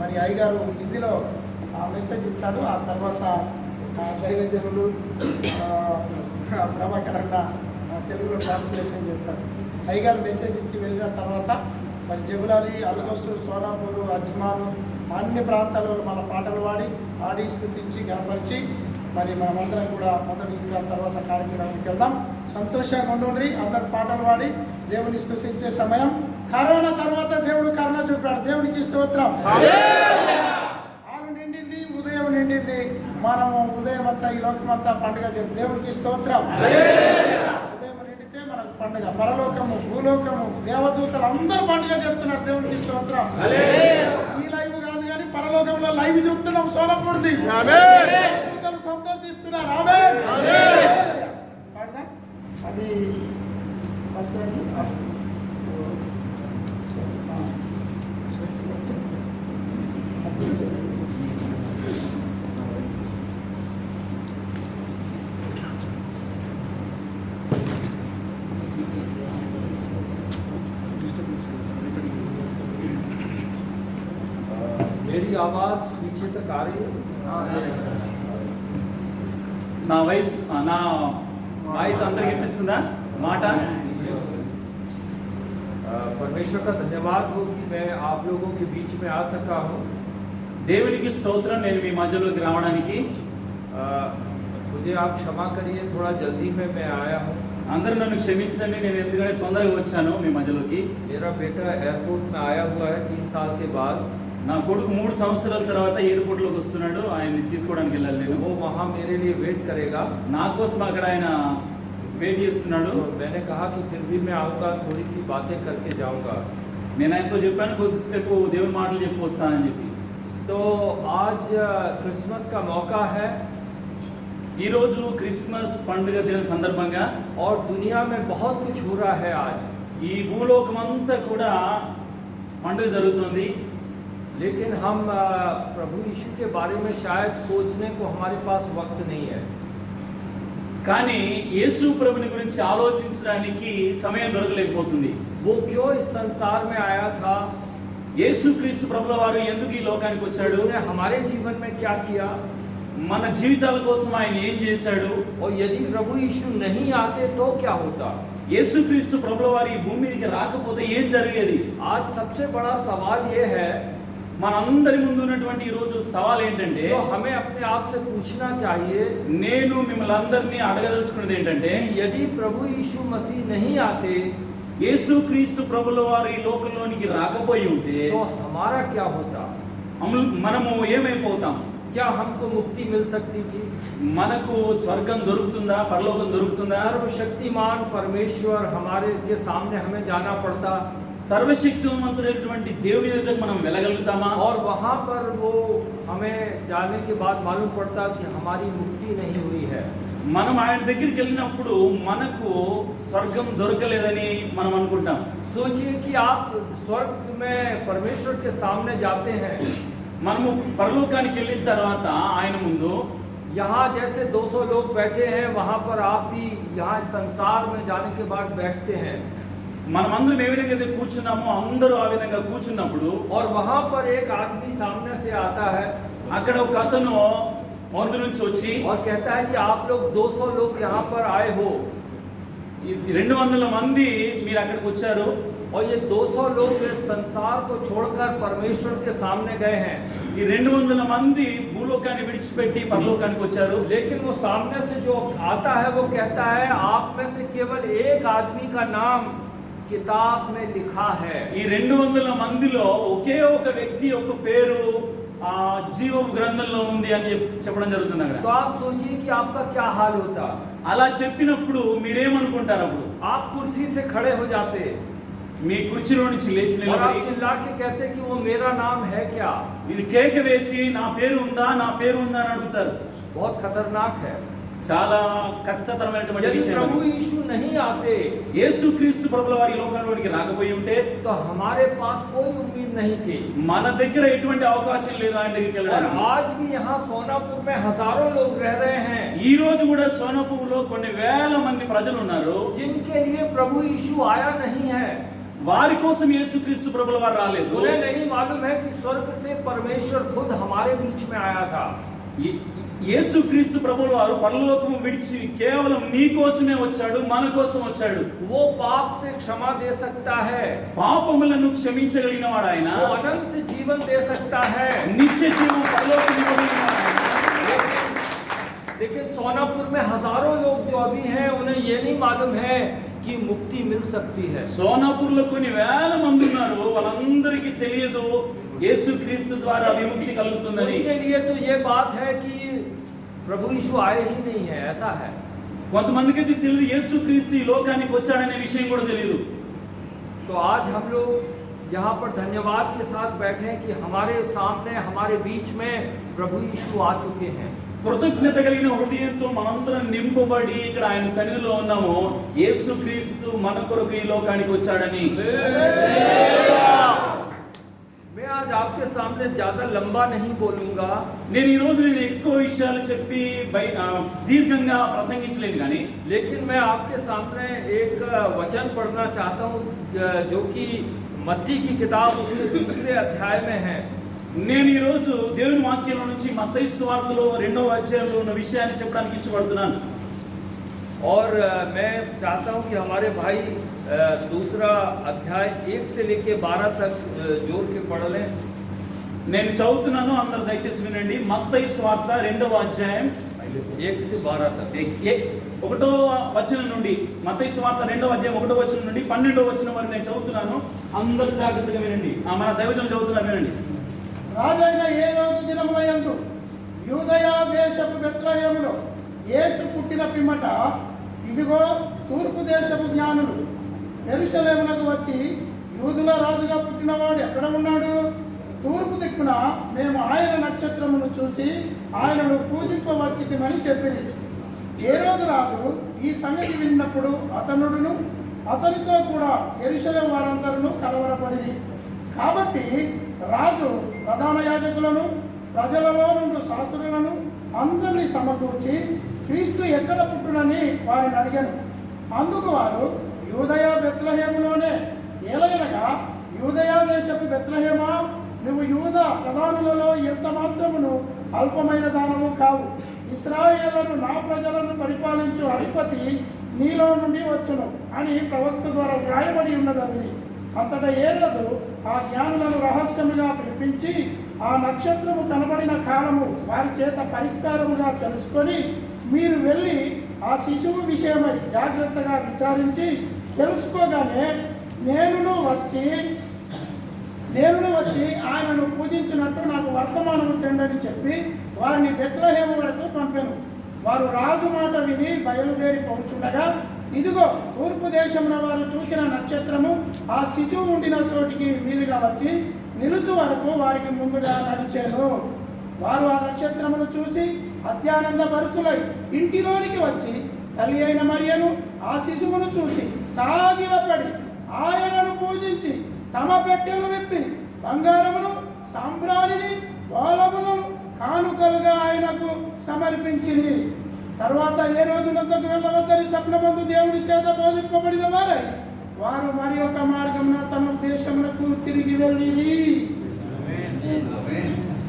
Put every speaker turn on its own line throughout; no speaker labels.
మరి అయ్యగారు హిందీలో మెసేజ్ ఇస్తాడు. ఆ తర్వాత దైవజనులు ప్రభాకర్ అన్న తెలుగులో ట్రాన్స్లేషన్ చేస్తాడు. అయ్యగారు మెసేజ్ ఇచ్చి వెళ్ళిన తర్వాత మరి జబులాలి, అల్గొస్సు, సోనాపూరు, అజ్మాను అన్ని ప్రాంతాల్లో మన పాటలు ఆడి స్తుతించి గణపరిచి మరి మనమందరం కూడా మొదటి ఇంకా తర్వాత కార్యక్రమానికి వెళ్దాం. సంతోషంగా ఉండండి. అందరు పాటలు పాడి దేవుని స్తుతించే సమయం. కరోనా తర్వాత దేవుడు కరుణ చూపాడు. దేవునికి స్తోత్రం. ఆలు నిండింది, ఉదయం నిండింది. మనం ఉదయం అంతా ఈ లోకమంతా పండుగ చేద్దాం. దేవునికి స్తోత్రం. ఉదయం నిండితే మనకు పండుగ. పరలోకము, భూలోకము, దేవదూతలు అందరూ పండుగ చేస్తున్నారు. దేవునికి స్తోత్రం. ఈ లైవ్ కాదు కానీ పరలోకంలో లైవ్ చూస్తున్నాం. సోనపూర్ది సంతోషిస్తున్నారు. పాడదాం. అది ఫస్ట్ అది
मेरी आवाज पीछे तक आ रही है?
నా వాయిస్ అందరికి వినిపిస్తుందా మాట?
परमेश्वर का धन्यवाद हो कि मैं आप लोगों के बीच में आ सका हूँ.
దేవునికి స్తోత్రం. నేను మీ మధ్యలోకి రావడానికి
मुझे आप क्षमा करिए, थोड़ा जल्दी में मैं आया हूँ.
అందరూ నన్ను క్షమించండి. నేను ఎందుకంటే తొందరగా వచ్చాను మీ మధ్యలోకి.
मेरा बेटा एयरपोर्ट में आया हुआ है 3 साल के बाद.
నా కొడుకు 3 సంవత్సరాల తర్వాత ఎయిర్పోర్ట్లోకి వస్తున్నాడు. ఆయన్ని తీసుకోవడానికి వెళ్ళాలి నేను.
वो वहाँ मेरे लिए वेट करेगा.
నా కోసం అక్కడ ఆయన వెయిట్ చేస్తున్నాడు.
मैंने कहा कि फिर भी मैं आऊँगा, थोड़ी सी बातें करके जाऊँगा.
నేను ఆయనతో చెప్పాను కొద్దిసేపు దేవుని మాటలు చెప్పి వస్తానని చెప్పి.
तो आज क्रिसमस का मौका है
ఈరోజు క్రిస్మస్ పండుగ దిన సందర్భంగా
और दुनिया में बहुत कुछ हो रहा है आज.
ఈ భూలోకం అంతా కూడా పండుగ జరుగుతుంది.
लेकिन हम प्रभु यीशु के बारे में शायद सोचने को हमारे पास वक्त नहीं है.
కానీ యేసు ప్రభుని గురించి ఆలోచించడానికి సమయం దొరకలేకపోతుంది.
वो क्यों इस संसार में आया था?
యేసుక్రీస్తు ప్రభుల వారు ఎందుకు ఈ లోకానికి వచ్చాడు?
उसने हमारे जीवन में क्या किया?
మన జీవితాల కోసం ఆయన ఏం చేశాడు?
और यदि प्रभु यीशु नहीं आते तो क्या होता?
యేసుక్రీస్తు ప్రభుల వారు ఈ భూమి మీదకి రాకపోతే ఏం జరిగేది?
आज सबसे बड़ा सवाल ये है,
మనందరి ముందు ఉన్నటువంటి ఈ రోజు సవాల్ ఏంటంటే,
जो हमें अपने आप से पूछना चाहिए,
నేను మిమ్మల్ని అందరినీ అడగదలుచుకున్నది ఏంటంటే,
यदि प्रभु यीशु मसीह नहीं आते
యేసుక్రీస్తు ప్రభుల వారు ఈ లోకంలోనికి రాకపోయి ఉంటే
तो हमारा क्या होता?
మనము ఏమైపోతాం?
क्या हमको मुक्ति मिल सकती थी?
మనకు స్వర్గం దొరుకుతుందా? పరలోకం దొరుకుతుందా?
सर्वशक्तिमान परमेश्वर हमारे के सामने हमें जाना पड़ता
సర్వశక్తివంతుడైనటువంటి దేవుని ఎదుట మనం వెళ్ళగలుగుతామా?
और वहाँ पर वो हमें जाने के बाद मालूम पड़ता कि हमारी मुक्ति नहीं हुई है.
మనం ఆయన దగ్గరికి వెళ్ళినప్పుడు మనకు స్వర్గం దొరకలేదని మనం అనుకుంటాం.
सोचिए कि आप स्वर्ग में परमेश्वर के सामने जाते हैं.
మనము పరలోకానికి వెళ్ళిన తర్వాత ఆయన ముందు
यहाँ जैसे 200 लोग बैठे हैं, वहाँ पर आप भी यहाँ संसार में जाने के बाद बैठते हैं.
మనమందరం ఏ విధంగా అయితే కూర్చున్నామో అందరూ ఆ విధంగా కూర్చున్నప్పుడు
और वहाँ पर एक आदमी सामने से आता है
అక్కడ ఒక అతను ముందు నుంచి వచ్చి
और कहता है कि आप लोग 200 लोग यहाँ पर आए हो.
ఈ 200 మంది మీరు అక్కడికి వచ్చారు.
और ये 200 लोग इस संसार को छोड़कर परमेश्वर के सामने गए हैं.
ఈ 200 మంది భూలోకాన్ని విడిచిపెట్టి పరలోకానికి వచ్చారు.
लेकिन वो सामने से जो आता है वो कहता है आप में से केवल एक आदमी का नाम किताब में लिखा है.
ఈ 200 మందిలో ఒకే ఒక వ్యక్తి యొక్క పేరు ఆ జీవ గ్రంథంలో ఉంది అని చెప్పడం జరుగుతుంది అక్కడ.
तो आप सोचिए कि आपका क्या हाल होता?
అలా చెప్పినప్పుడు మీరేమనుకుంటారు? అప్పుడు
आप कुर्सी से खड़े हो जाते
మీ కుర్చీలో నుంచి లేచి
और आप
నిలబడి
चिल्ला के कहते कि वो मेरा नाम है क्या?
ఇది కేక వేసి నా పేరు ఉందా నా పేరు ఉందా అని అడుగుతారు.
बहुत खतरनाक है.
చాలా కష్టతరమైనటువంటి
यदि
విషయం.
प्रभु यीशु नहीं आते
యేసుక్రీస్తు ప్రభుల వారి లోకంలోనికి రాకపోయి ఉంటే
तो हमारे पास कोई उम्मीद नहीं थी.
మన దగ్గర ఎటువంటి అవకాశం లేదు ఆయన దగ్గరికి
और
వెళ్ళడానికి.
आज भी यहाँ सोनापुर में हजारों लोग रह रहे हैं
ఈ రోజు కూడా సోనాపూర్లో కొన్ని వేల మంది ప్రజలు ఉన్నారు
जिनके लिए प्रभु यीशु आया नहीं है.
వారి కోసం యేసుక్రీస్తు ప్రభుల వారు రాలేదు.
उन्हें नहीं मालूम है कि स्वर्ग से परमेश्वर खुद हमारे बीच में आया था.
యేసుక్రీస్తు ప్రభుల వారు పరలోకము విడిచి కేవలం నీ కోసమే వచ్చాడు, మన కోసం వచ్చాడు.
वो पाप से क्षमा दे सकता है,
పాపములను క్షమించగలిగిన వాడు ఆయన.
वो अनंत जीवन दे सकता है,
నిత్య జీవం పరలోకము ఇవ్వగలిగిన వాడు ఆయన.
लेकिन सोनापुर में हजारों लोग जो अभी हैं उन्हें ये नहीं मालूम है कि मुक्ति मिल सकती है.
సోనాపూర్లో కొన్ని వేల మంది ఉన్నారు, వాళ్ళందరికీ తెలియదు యేసుక్రీస్తు ద్వారా విముక్తి కలుగుతుందని.
उनके लिए तो ये बात है कि प्रभु यीशु आए ही नहीं है, ऐसा है.
కొంతమందికి అయితే తెలియదు యేసుక్రీస్తు ఈ లోకానికి వచ్చాడనే విషయం కూడా తెలియదు.
तो आज हम लोग यहाँ पर धन्यवाद के साथ बैठे हैं कि हमारे सामने हमारे बीच में प्रभु यीशु आ चुके हैं.
కృతజ్ఞత కలిగిన హృదయంతో మనందరం నింపబడి ఇక్కడ ఆయన సన్నిధిలో ఉన్నాము. యేసుక్రీస్తు మన కొరకు ఈ లోకానికి వచ్చాడని.
मैं आज आपके सामने ज्यादा लंबा नहीं बोलूंगा,
నేను ఈ రోజు ఎక్కువ విషయాలు చెప్పి దీర్ఘంగా ప్రసంగించలేను కానీ,
लेकिन मैं आपके सामने एक वचन पढ़ना चाहता हूँ जो कि मत्ती की किताब उसके दूसरे अध्याय में है.
నేను ఈ రోజు దేవుని వాక్యంలో నుంచి మత్తయి సువార్తలో 2వ అధ్యాయంలో ఉన్న విషయాన్ని చెప్పడానికి ఇష్టపడుతున్నాను.
और मैं चाहता हूँ कि हमारे भाई दूसरा अध्याय 1 से लेके 12 तक जोड़ के पढ़ लें.
నేను చదువుతున్నాను, అందరూ దయచేసి వినండి. మత్తయి సువార్త 2వ అధ్యాయం
1 से 12 तक.
1వ వచనం నుండి, మత్తయి సువార్త 2వ అధ్యాయం 1వ వచనం నుండి 12వ వచనం వరకు నేను చదువుతున్నాను. అందరూ జాగ్రత్తగా వినండి. మన దైవజనులు చదువుతున్నారు, వినండి.
రాజైన ఏ రోజు దినములయందు యూదయా దేశపు బెత్లెహేములో యేసు పుట్టిన పిమ్మట ఇదిగో తూర్పు దేశపు జ్ఞానులు యెరూషలేమునకు వచ్చి, యూదుల రాజుగా పుట్టినవాడు ఎక్కడ ఉన్నాడు? తూర్పు దిక్కున మేము ఆయన నక్షత్రమును చూసి ఆయనను పూజింపవచ్చితిమని చెప్పింది. హేరోదు రాజు ఈ సంగతి విన్నప్పుడు అతనుడును అతనితో కూడా యెరూషలేము వారందరూ కలవరపడిరి. కాబట్టి రాజు ప్రధాన యాజకులను ప్రజలలో నుండి శాస్త్రులను అందరినీ సమకూర్చి క్రీస్తు ఎక్కడ పుట్టునని వారిని అడిగాను. అందుకు వారు, యూదయ బెత్లెహేములోనే. ఏలయనగా యూదయా దేశపు బెత్లెహేమా, నువ్వు యూద ప్రధానులలో ఎంత మాత్రమును అల్పమైన దానము కావు. ఇశ్రాయేలును నా ప్రజలను పరిపాలించు అధిపతి నీలో నుండి వచ్చును అని ప్రవక్త ద్వారా వ్రాయబడి ఉన్నదని. అంతటా హేరోదు ఆ జ్ఞానులను రహస్యముగా పిలిపించి ఆ నక్షత్రము కనబడిన కాలము వారి చేత పరిష్కారముగా తెలుసుకొని, మీరు వెళ్ళి ఆ శిశువు విషయమై జాగ్రత్తగా విచారించి తెలుసుకోగానే నేనును వచ్చి ఆయనను పూజించినట్టు నాకు వర్తమానము తెండని చెప్పి వారిని బెత్లెహేము వరకు పంపాను. వారు రాజు మాట విని బయలుదేరి పోచుండగా, ఇదిగో తూర్పు దేశమున వారు చూచిన నక్షత్రము ఆ శిశువు ఉండిన చోటికి మీదుగా వచ్చి నిలుచు వరకు వారికి ముందుగా నడిచాను. వారు ఆ నక్షత్రమును చూసి అత్యానంద భరితులై ఇంటిలోనికి వచ్చి తల్లి అయిన మరియను ఆ శిశువును చూసి సాగిలపడి ఆయనను పూజించి తమ పెట్టెలు విప్పి బంగారమును సాంబ్రాణిని బోళములను కానుకలుగా ఆయనకు సమర్పించింది. తర్వాత ఏ రోజు నద్దకు వెళ్ళవద్దని స్వప్నమందు దేవుని చేత బోధింపబడిన వారు మరి ఒక మార్గమున తమ దేశములకు తిరిగి వెళ్ళిరి.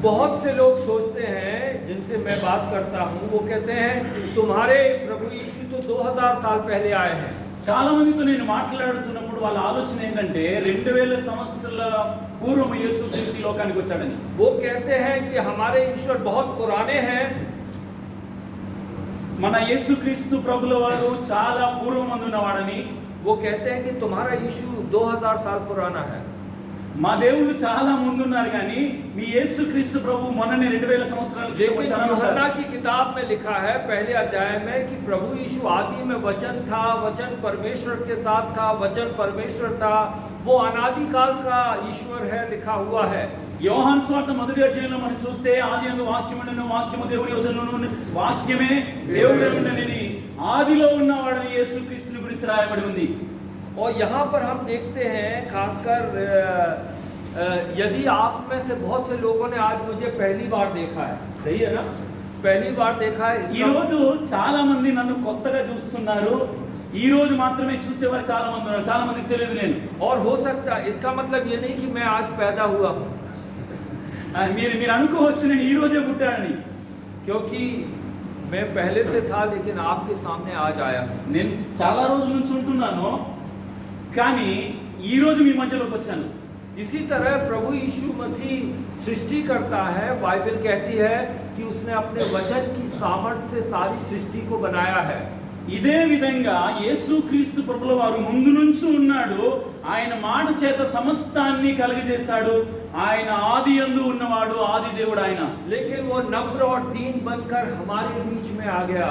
बहुत से लोग सोचते हैं, जिनसे मैं बात करता हूँ, वो कहते हैं तुम्हारे प्रभु यीशु तो 2000 साल पहले आए हैं.
చాలా మందితో నేను మాట్లాడుతున్నప్పుడు వాళ్ళ ఆలోచన ఏంటంటే 2000 సంవత్సరాల పూర్వం యేసుక్రీస్తు లోకానికి వచ్చాడని.
वो कहते हैं कि हमारे ईश्वर बहुत पुराने हैं.
మన యేసుక్రీస్తు ప్రభుల వారు చాలా పూర్వమందున్నవాడని.
वो कहते हैं कि तुम्हारा यीशु 2000 साल पुराना है.
మా దేవుడు చాలా ముందున్నారు కానీ మీ యేసుక్రీస్తు ప్రభు మొన్ననే 2000 సంవత్సరాల క్రితం
लेकिन
వచ్చాడని
यूहन्ना की किताब में लिखा है पहले अध्याय में कि प्रभु यीशु आदि में वचन था, वचन परमेश्वर के साथ था, वचन परमेश्वर था, वो अनादिकाल का ईश्वर है, लिखा हुआ है.
యోహాను సువార్త 1వ అధ్యాయంలో మనం చూస్తే ఆదియందు వాక్యమును, వాక్యము దేవుని యొద్దనుండి, వాక్యమే దేవుడే ఉండెనని ఆదిలో ఉన్నవాడని యేసుక్రీస్తుని గురించి రాయబడి ఉంది.
और यहाँ पर हम देखते हैं खासकर यदि आप में से बहुत से लोगों ने आज मुझे पहली बार देखा है, सही है ना, पहली बार देखा है.
ఈ రోజు చాలా మంది నన్ను కొత్తగా చూస్తున్నారు. ఈ రోజు మాత్రమే చూసేవారు చాలా మంది ఉన్నారు, చాలా మందికి తెలియదు. నేను
और हो सकता है इसका मतलब ये नहीं कि मैं आज पैदा हुआ हूँ,
మీరు అనుకోవచ్చు నేను ఈ రోజే పుట్టానని.
क्योंकि मैं पहले से था लेकिन आपके सामने आज आया हूँ.
నేను చాలా రోజుల నుంచి ఉంటున్నాను, కానీ ఈ రోజు మీ మధ్యలోకి వచ్చాను.
इसी तरह प्रभु यीशु मसीह सृष्टि करता है. बाइबल कहती है कि उसने अपने वचन की सामर्थ्य से सारी सृष्टि को बनाया है.
ఇదే విధంగా యేసుక్రీస్తు ప్రభుల వారు ముందు నుంచి ఉన్నాడు. ఆయన మాట చేత సమస్తాన్ని కలుగజేశాడు. ఆయన ఆది యందు ఉన్నవాడు, ఆది దేవుడు ఆయన.
लेकिन वो नम्र और दीन बनकर हमारे बीच में आ गया.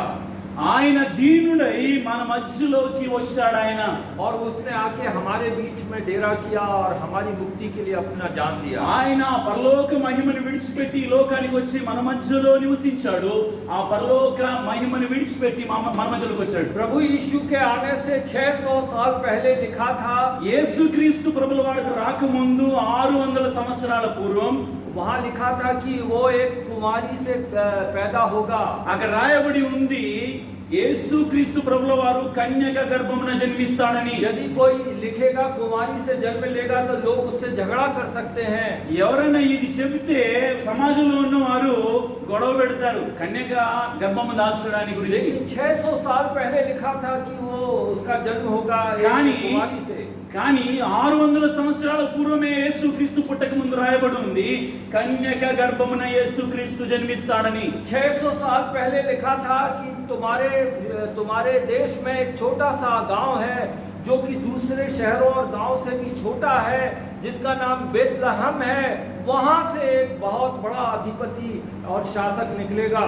ఆయన దీనుడై మన మధ్యలోకి వచ్చాడు ఆయన.
और उसने आके हमारे बीच में डेरा किया और हमारी मुक्ति के लिए अपना जान दिया.
ఆయన పరలోక మహిమను విడిచిపెట్టి ఈ లోకానికి వచ్చి మన మధ్యలో నివసించాడు. ఆ పరలోక మహిమను విడిచిపెట్టి మన మధ్యలోకి వచ్చాడు.
प्रभु यीशु के आने से 600 साल पहले लिखा था.
యేసుక్రీస్తు ప్రభుల వారికి రాకముందు 600 సంవత్సరాల పూర్వం
वहाँ लिखा था कि वो एक कुमारी से पैदा होगा.
అక్కడ రాయబడి ఉంది యేసుక్రీస్తు ప్రభుల వారు కన్యక గర్భమున జన్మిస్తాడని.
यदि कोई लिखेगा कुमारी से जन्म लेगा तो लोग उससे झगड़ा कर सकते हैं.
ఎవరైనా ఇది చెబితే సమాజంలో ఉన్నవారు గొడవ పెడతారు కన్యక గర్భము దాల్చడానికి గురించి.
लेकिन 600 साल पहले लिखा था कि वो उसका जन्म होगा एक कुमारी से.
కానీ 600 సంవత్సరాల పూర్వమే యేసుక్రీస్తు పుట్టక ముందు రాయబడి ఉంది కన్యక గర్భమున యేసుక్రీస్తు జన్మిస్తాడని.
600 साल पहले लिखा था कि तुम्हारे देश में एक छोटा सा गांव है जो कि दूसरे शहरों और गांव से भी छोटा है, जिसका नाम बेतलहम है. वहां से एक बहुत बड़ा अधिपति और शासक निकलेगा.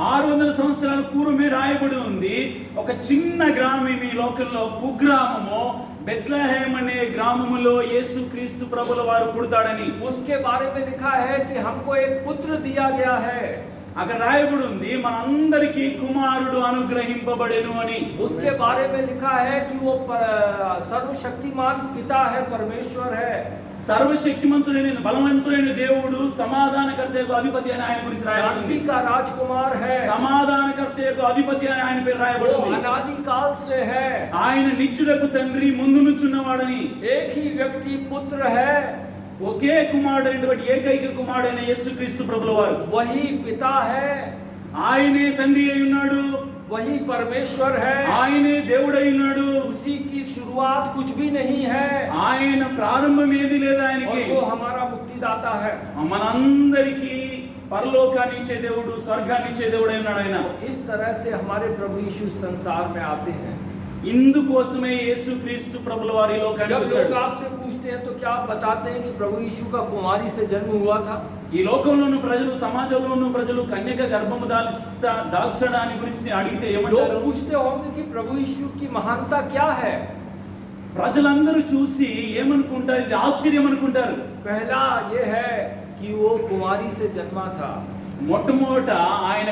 600 సంవత్సరాల పూర్వమే రాయబడి ఉంది ఒక చిన్న గ్రామం ఈ లోకంలో కుగ్రామము బెత్లెహేమ్ అనే గ్రామములో యేసుక్రీస్తు ప్రభుల వారు పుడతాడని.
उसके बारे में लिखा है कि हमको एक पुत्र दिया गया है.
అక్కడ రాయబడి ఉంది మనందరికీ కుమారుడు అనుగ్రహింపబడెను అని.
उसके बारे में लिखा है कि वो सर्वशक्तिमान पिता है, परमेश्वर है.
సర్వశక్తిమంతుడైన బలవంతుడైన దేవుడు సమాధానకర్తకు అధిపతి అని ఆయన గురించి రాయబడి ఉంది.
शांति का राजकुमार है.
సమాధానకర్తకు అధిపతి అని ఆయన పేరు రాయబడి
वो
ఉంది.
अनादि काल से है.
ఆయన నిత్యుడకు తండ్రి ముందు నుంచి ఉన్నవాడని.
एक ही व्यक्ति पुत्र है.
ఒకే కుమారుడైనటువంటి ఏకైక కుమారుడైన యేసుక్రీస్తు ప్రభుల వారు.
वही पिता है.
ఆయనే తండ్రి అయి ఉన్నాడు.
वही परमेश्वर है.
ఆయనే దేవుడై ఉన్నాడు.
उसी की शुरुआत कुछ भी नहीं है.
ఆయన ప్రారంభం ఏది లేదు ఆయనకి.
और वो हमारा मुक्तिदाता है.
మనందరికీ పరలోకాన్ని ఇచ్చే దేవుడు, స్వర్గాన్ని ఇచ్చే దేవుడు అయి ఉన్నాడు ఆయన.
इस तरह से हमारे प्रभु यीशु संसार में आते हैं.
ఇందుకోసమే యేసుక్రీస్తు ప్రభుల వారు ఈ లోకానికి
जब
వచ్చాడు.
लोग आपसे पूछते हैं तो क्या आप बताते हैं कि प्रभु यीशु का कुमारी से जन्म हुआ था?
ఈ లోకంలో ఉన్న ప్రజలు, సమాజంలో ఉన్న ప్రజలు కన్యక గర్భము దాల్చడానికి గురించి అడిగితే ఏమంటారు?
लोग पूछते होंगे कि प्रभु यीशु की महानता क्या है?
ప్రజలందరూ చూసి ఏమనుకుంటారు? ఇది ఆశ్చర్యం అనుకుంటారు.
पहला ये है कि वो कुमारी से जन्मा था.
మొట్టమొదట ఆయన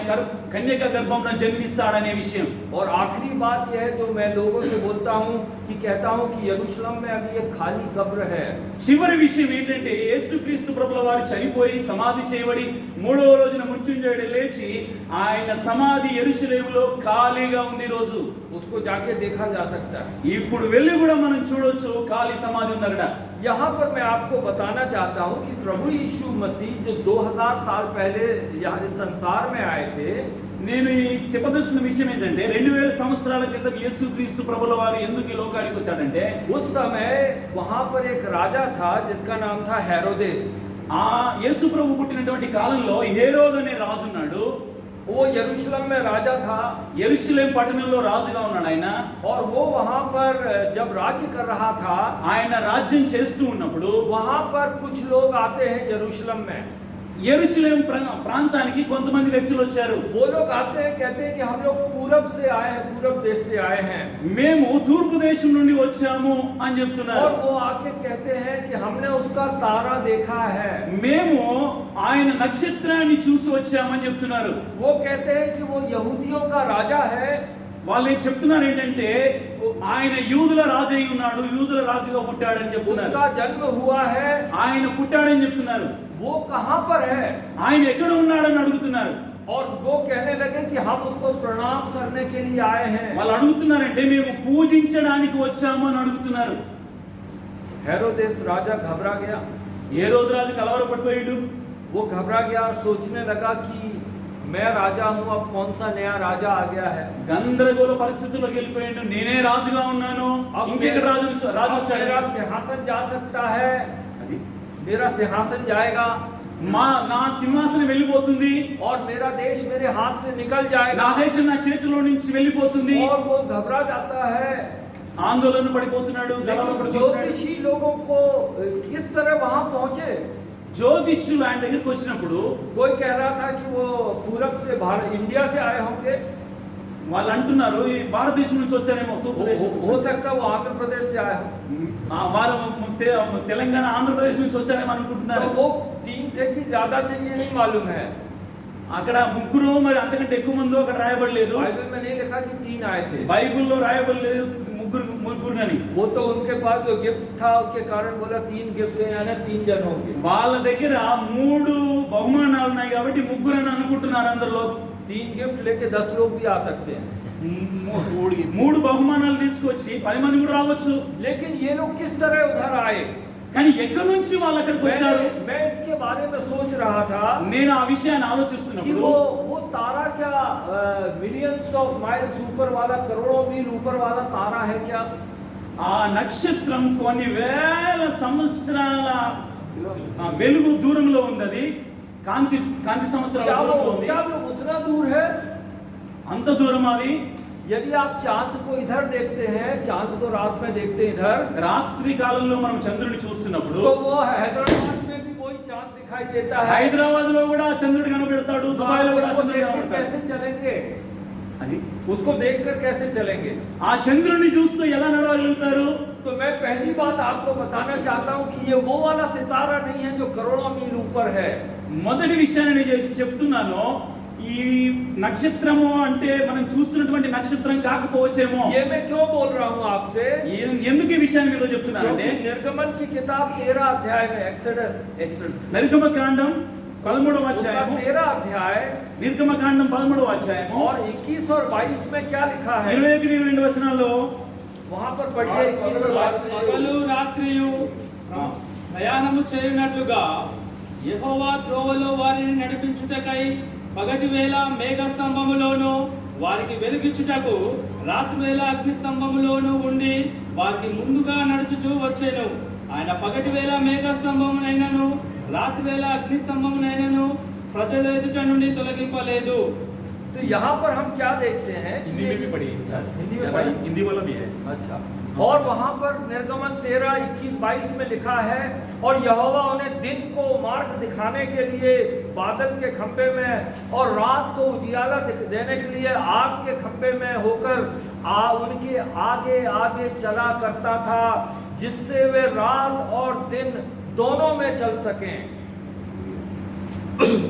కన్యక గర్భంలో జన్మిస్తాడనే విషయం.
और आखिरी बात यह है जो मैं लोगों से बोलता हूँ कि कहता हूँ कि यरूशलेम में अभी एक खाली कब्र है.
చివరి విషయం ఏంటంటే యేసుక్రీస్తు ప్రభుల వారు చనిపోయి సమాధి చేయబడి మూడవ రోజున మృత్యుంజయుడు లేచి ఆయన సమాధి యెరూషలేములో ఖాళీగా ఉంది రోజు.
उसको जाके देखा जा सकता है.
ఇప్పుడు వెళ్ళి కూడా మనం చూడొచ్చు ఖాళీ సమాధి ఉంది అక్కడ.
यहाँ पर मैं आपको बताना चाहता हूँ कि प्रभु यीशु मसीह जो 2000 साल पहले यहाँ इस संसार में आए थे,
నేను ఈ చెప్పదలుచుకున్న విషయం ఏంటంటే 2000 సంవత్సరాల క్రితం యేసుక్రీస్తు ప్రభుల వారు ఎందుకు ఈ లోకానికి వచ్చాడంటే
उस समय वहाँ पर एक राजा था जिसका नाम था हेरोदेस.
ఆ యేసు ప్రభు పుట్టినటువంటి కాలంలో హేరోదు అనే రాజు ఉన్నాడు.
वो यरूशलेम में राजा था.
యెరూషలేం పట్టణంలో రాజుగా ఉన్నాడు ఆయన.
और वो वहाँ पर जब राज्य कर रहा था,
ఆయన రాజ్యం చేస్తూ ఉన్నప్పుడు
वहाँ पर कुछ लोग आते हैं यरूशलेम में.
యెరూషలేం ప్రాంతానికి కొంతమంది వ్యక్తులు వచ్చారు.
वो लोग आते हैं, कहते हैं कि हम लोग पूरब से आए हैं, पूरब देश से आए हैं.
మేము తూర్పు దేశం నుండి వచ్చాము అని చెప్తున్నారు.
और वो आके कहते हैं कि हमने उसका तारा देखा है.
మేము ఆయన నక్షత్రాన్ని చూసి వచ్చామని చెప్తున్నారు.
वो कहते हैं कि वो यहूदियों का राजा है.
వాళ్ళు ఏం చెప్తున్నారు ఏంటంటే ఆయన యూదుల రాజు అయి ఉన్నాడు, యూదుల రాజుగా పుట్టాడని చెప్తున్నారు.
उसका जन्म हुआ है.
ఆయన పుట్టాడని చెప్తున్నారు.
वो कहाँ पर है?
ఆయన ఎక్కడ ఉన్నాడని అడుగుతున్నారు.
और वो कहने लगे कि हम उसको प्रणाम करने के लिए आए हैं।
వాళ్ళు అడుగుతున్నారంటే మేము పూజించడానికి వచ్చాము అని అడుగుతున్నారు.
हेरोदेस राजा घबरा गया।
ఏ రోజు రాజు కలవరపడిపోయాడు.
वो घबरा गया और सोचने लगा कि मैं राजा हूँ, अब कौन सा नया राजा आ गया है।
గందరగోళ పరిస్థితుల్లోకి వెళ్ళిపోయాడు. నేనే రాజుగా ఉన్నాను, ఇంకెక్కడ రాజు వచ్చాడు.
मेरा सिंहासन जा सकता है,
అది
मेरा सिंहासन जाएगा
నా సింహాసనం వెళ్ళిపోతుంది,
और मेरा देश मेरे हाथ से निकल जाएगा।
నా దేశం నా చేతిలో నుంచి వెళ్ళిపోతుంది.
और वो घबरा जाता है।
ఆందోళన పడిపోతున్నాడు.
ज्योतिषी लोगों को किस तरह वहां पहुंचे।
జ్యోతిష్యులు ఆయన దగ్గరికి వచ్చినప్పుడు
कोई कह रहा था कि वो पूरब से भारत इंडिया से आए होंगे,
వాళ్ళు అంటున్నారు ఈ భారతదేశం నుంచి వచ్చారేమో, తూర్పు దేశం నుంచి.
हो सकता है वो आंध्र प्रदेश से आए हो।
వారు తెలంగాణ ఆంధ్రప్రదేశ్ నుంచి వచ్చారేమో అనుకుంటున్నారు.
तो वो 3 थे कि ज्यादा थे ये नहीं मालूम है।
అక్కడ ముగ్గురు మరి అంతకంటే ఎక్కువ మంది అక్కడ రాయబడలేదు.
बाइबल में नहीं लिखा कि 3 आए थे।
బైబిల్లో రాయబడలేదు ముగ్గురు అని.
वो तो उनके पास जो गिफ्ट था उसके कारण बोला 3 गिफ्ट है, यानी 3 जन होंगे।
వాళ్ళ దగ్గర 3 బహుమానాలు ఉన్నాయి కాబట్టి ముగ్గురు అని అనుకుంటున్నారు అందరిలో.
3 गिफ्ट लेके 10 लोग भी आ सकते हैं।
3 బహుమానాలు తీసుకొచ్చి 10 మంది కూడా రావచ్చు.
लेकिन ये लोग किस तरह उधर आए,
కానీ ఎక్కడి నుంచి వాళ్ళు అక్కడికి వచ్చారు?
मैं इसके बारे में सोच रहा था
నేను ఆ విషయాన్ని
कि
ఆలోచిస్తున్నప్పుడు
वो तारा क्या मिलियंस ऑफ माइल्स ऊपर वाला, करोड़ों मील ऊपर वाला तारा है क्या?
ఆ నక్షత్రం కొన్ని వేల సంవత్సరాల వెలుగు దూరంలో ఉంది. అది కాంతి సంవత్సరాల దూరంలో ఉంది.
क्या वो उतना दूर है?
అంత దూరం అది.
यदि आप चांद को इधर देखते हैं, चांद को रात में देखते हैं इधर,
రాత్రి కాలంలో మనం చంద్రుడిని చూస్తున్నప్పుడు
तो वो हैदराबाद में भी वही चांद दिखाई देता है।
హైదరాబాద్ లో కూడా చంద్రుడు కనబడతాడు, దుబాయ్ లో కూడా
उसको
చంద్రుడు
देखकर
కనబడతాడు.
कैसे चलेंगे?
అది
उसको देखकर कैसे चलेंगे?
ఆ చంద్రుడిని చూస్తూ ఎలా నడవగలుగుతారు?
तो मैं पहली बात आपको बताना चाहता हूँ कि ये वो वाला सितारा नहीं है जो करोड़ों मील ऊपर है।
మొదటి విషయాన్ని నేను చెప్తున్నాను, ఈ నక్షత్రము అంటే మనం చూస్తున్నటువంటి నక్షత్రం కాకపోవచ్చేమో.
ये मैं क्यों बोल रहा हूँ आपसे?
ఎందుకు ఈ విషయాన్ని మీతో చెప్తున్నానంటే
क्योंकि निर्गमन की किताब 13 अध्याय में एक्सोडस
నిర్గమకాండం 13వ
उसका
అధ్యాయము,
13 अध्याय
నిర్గమకాండం 13వ అధ్యాయము
और 21 और 22 में क्या लिखा है
21-22 వచనాల్లో
वहां पर पढ़िए। 21 और 22
పగలు రాత్రియు ప్రయాణము చేయునట్లుగా యెహోవా త్రోవలో వారిని నడిపించుటకై పగటి వేళ మేఘ స్తంభములోను వారికి వెలుగిచ్చుటకు రాత్రి వేళ అగ్ని స్తంభములోను ఉండి వారికి ముందుగా నడుచుచూ వచ్చెను. ఆయన పగటి వేళ మేఘ స్తంభమునైనను రాత్రి వేళ అగ్ని స్తంభమునైనను ప్రజల ఎదుట నుండి తొలగింపలేదు.
तो यहाँ पर हम क्या देखते हैं?
हिंदी में भी पढ़ी,
हिंदी में पढ़ी,
हिंदी वाला भी है.
अच्छा। और वहां पर निर्गमन 13, 21, 22 में लिखा है, और यहोवा उन्हें दिन को मार्ग दिखाने के लिए बादल के खंभे में और रात को उजियाला देने के लिए आग के खंभे में होकर उनके आगे आगे चला करता था, जिससे वे रात और दिन दोनों में चल सकें।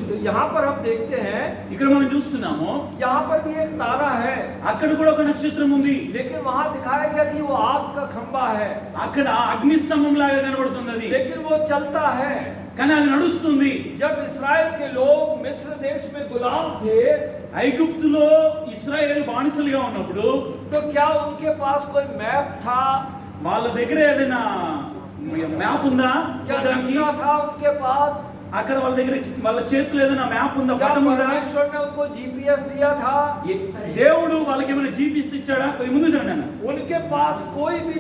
तो यहाँ पर हम देखते हैं,
ఇక్కడ మనం చూస్తున్నాము
यहाँ पर भी एक तारा है,
అక్కడ కూడా ఒక నక్షత్రం ఉంది.
लेकिन वहां दिखाया गया कि वो आग का खंभा है,
అక్కడ అగ్ని స్తంభం లాగా కనబడుతుంది అది,
लेकिन वो चलता है।
కానీ అది నడుస్తుంది.
जब इस्राएल के लोग मिस्र देश में गुलाम थे,
ఐగుప్తులో ఇశ్రాయేలు బానిసలుగా ఉన్నప్పుడు
तो क्या उनके पास कोई मैप था?
వాళ్ళ దగ్గర ఏదైనా మ్యాప్ ఉందా
क्या
చూడడానికి?
नक्शा था उनके पास?
అక్కడ వాళ్ళ దగ్గర వాళ్ళ చేతిలో ఏదైనా మ్యాప్ ఉందా,
क्या
పటం ఉందా?
परमेश्वर ने उनको जीपीएस दिया था?
దేవుడు వాళ్ళకి ఏమైనా జీపీఎస్ ఇచ్చాడా? కొద్ది ముందు చూడండి.
उनके पास कोई भी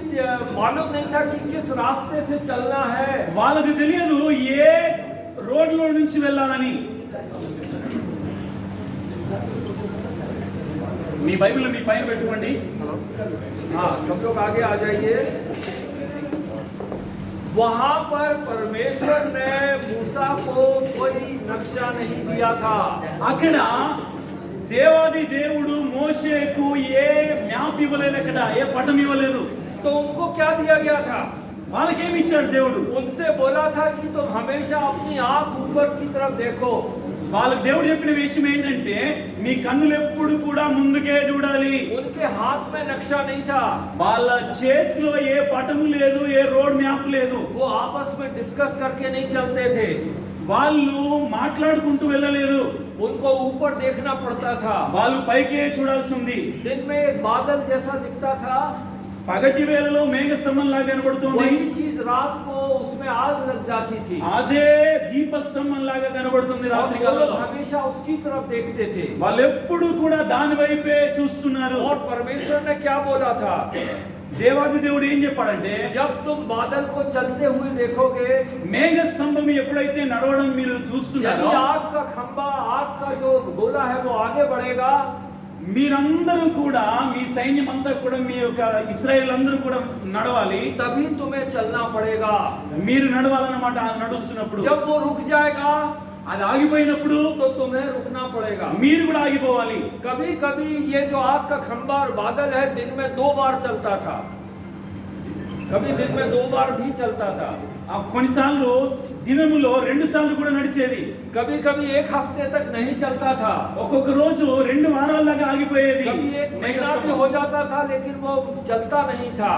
मालूम नहीं था कि किस रास्ते से चलना है।
వాళ్ళకి తెలియదు ఏ రోడ్లో నుంచి వెళ్ళాలని. మీ బైబిల్ మీ పైన పెట్టుకోండి.
हाँ, सब लोग आगे आ जाइए। वहां पर परमेश्वर ने मूसा को कोई नक्शा नहीं दिया था।
అక్కడ దేవాది దేవుడు మోషేకు ఏ మ్యాప్ ఇవ్వలేదు, అక్కడ ఏ పటం ఇవ్వలేదు.
तो उनको क्या दिया गया था?
వాళ్ళకేమి ఇచ్చాడు దేవుడు?
उनसे बोला था कि तुम हमेशा अपनी आंख ऊपर की तरफ देखो।
వాళ్ళకి దేవుడు చెప్పిన విషయం ఏంటంటే మీ కన్నులు ఎప్పుడు కూడా ముందుకే చూడాలి.
उनके हाथ में नक्शा नहीं था,
వాళ్ళ చేతిలో ఏ పటము లేదు, ఏ రోడ్ మ్యాప్ లేదు.
वो आपस में डिस्कस करके नहीं चलते थे।
వాళ్ళు మాట్లాడుకుంటూ వెళ్ళలేదు,
उनको ऊपर देखना पड़ता था।
వాళ్ళు పైకే చూడాల్సి ఉంది.
दिन में एक बादल जैसा दिखता था,
పగటి వేళలో మేఘస్తంభం లాగా కనబడుతుంది,
वही चीज रात को उसमें आग लग जाती थी।
అదే దీపస్తంభం లాగా కనబడుతుంది
और
రాత్రి
वो लोग
కాలంలో.
हमेशा उसकी तरफ देखते थे।
వాళ్ళు ఎప్పుడు కూడా దాని వైపే చూస్తున్నారు.
और परमेश्वर ने क्या बोला था?
దేవాది దేవుడు ఏం చెప్పాడంటే,
जब तुम बादल को चलते हुए देखोगे,
మేఘ స్తంభం ఎప్పుడైతే నడవడం మీరు
यदि
చూస్తున్నారో,
आग का खंबा, आग का जो गोला है वो आगे बढ़ेगा,
మీరందరూ కూడా, మీ సైన్యం అంతా కూడా, మీ యొక్క ఇశ్రాయేల్ అందరూ కూడా నడవాలి.
तभी तुम्हें चलना पड़ेगा।
మీరు నడవాలన్నమాట. నడుస్తున్నప్పుడు
जब वो रुक जाएगा
అది ఆగిపోయినప్పుడు
तो तुम्हें रुकना पड़ेगा।
మీరు కూడా ఆగిపోవాలి.
कभी कभी ये जो आग का खंबा और बादल है दिन में 2 बार चलता था, कभी दिन में 2 बार भी चलता था,
ఆ కొన్నిసార్లు దినములో 2 సార్లు కూడా నడిచేది.
कभी कभी 1 हफ्ते तक नहीं चलता था,
ఒక్కొక్క రోజు 2 వారాల దాకా ఆగిపోయేది.
कभी 1 महीना भी
మేఘస్తంభం.
हो जाता था, लेकिन वो चलता नहीं था।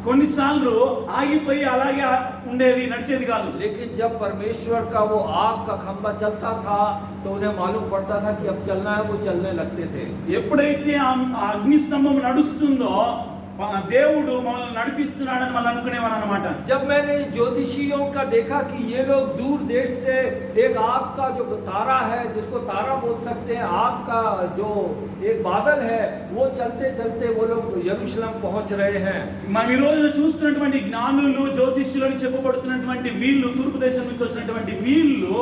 కొన్నిసార్లు ఆగిపోయి అలాగే ఉండేది, నడిచేది కాదు.
लेकिन जब परमेश्वर का वो आग का खंबा चलता था तो उन्हें मालूम पड़ता था कि अब चलना है, वो चलने लगते थे।
ఎప్పుడైతే ఆ అగ్నిస్తంభం నడుస్తుందో, దేవుడు మనల్ని నడిపిస్తున్నాడని మనం అనుకునేవారు అన్నమాట.
जब मैंने ज्योतिषियों का देखा कि ये लोग दूर देश से एक आग का जो तारा है, जिसको तारा बोल सकते हैं, आग का जो एक बादल है, वो चलते चलते वो लोग यरूशलेम पहुंच रहे हैं।
మనం ఈ రోజున చూస్తున్నటువంటి జ్ఞానులు, జ్యోతిష్యులని చెప్పబడుతున్నటువంటి వీళ్ళు, తూర్పు దేశం నుంచి వచ్చినటువంటి వీళ్ళు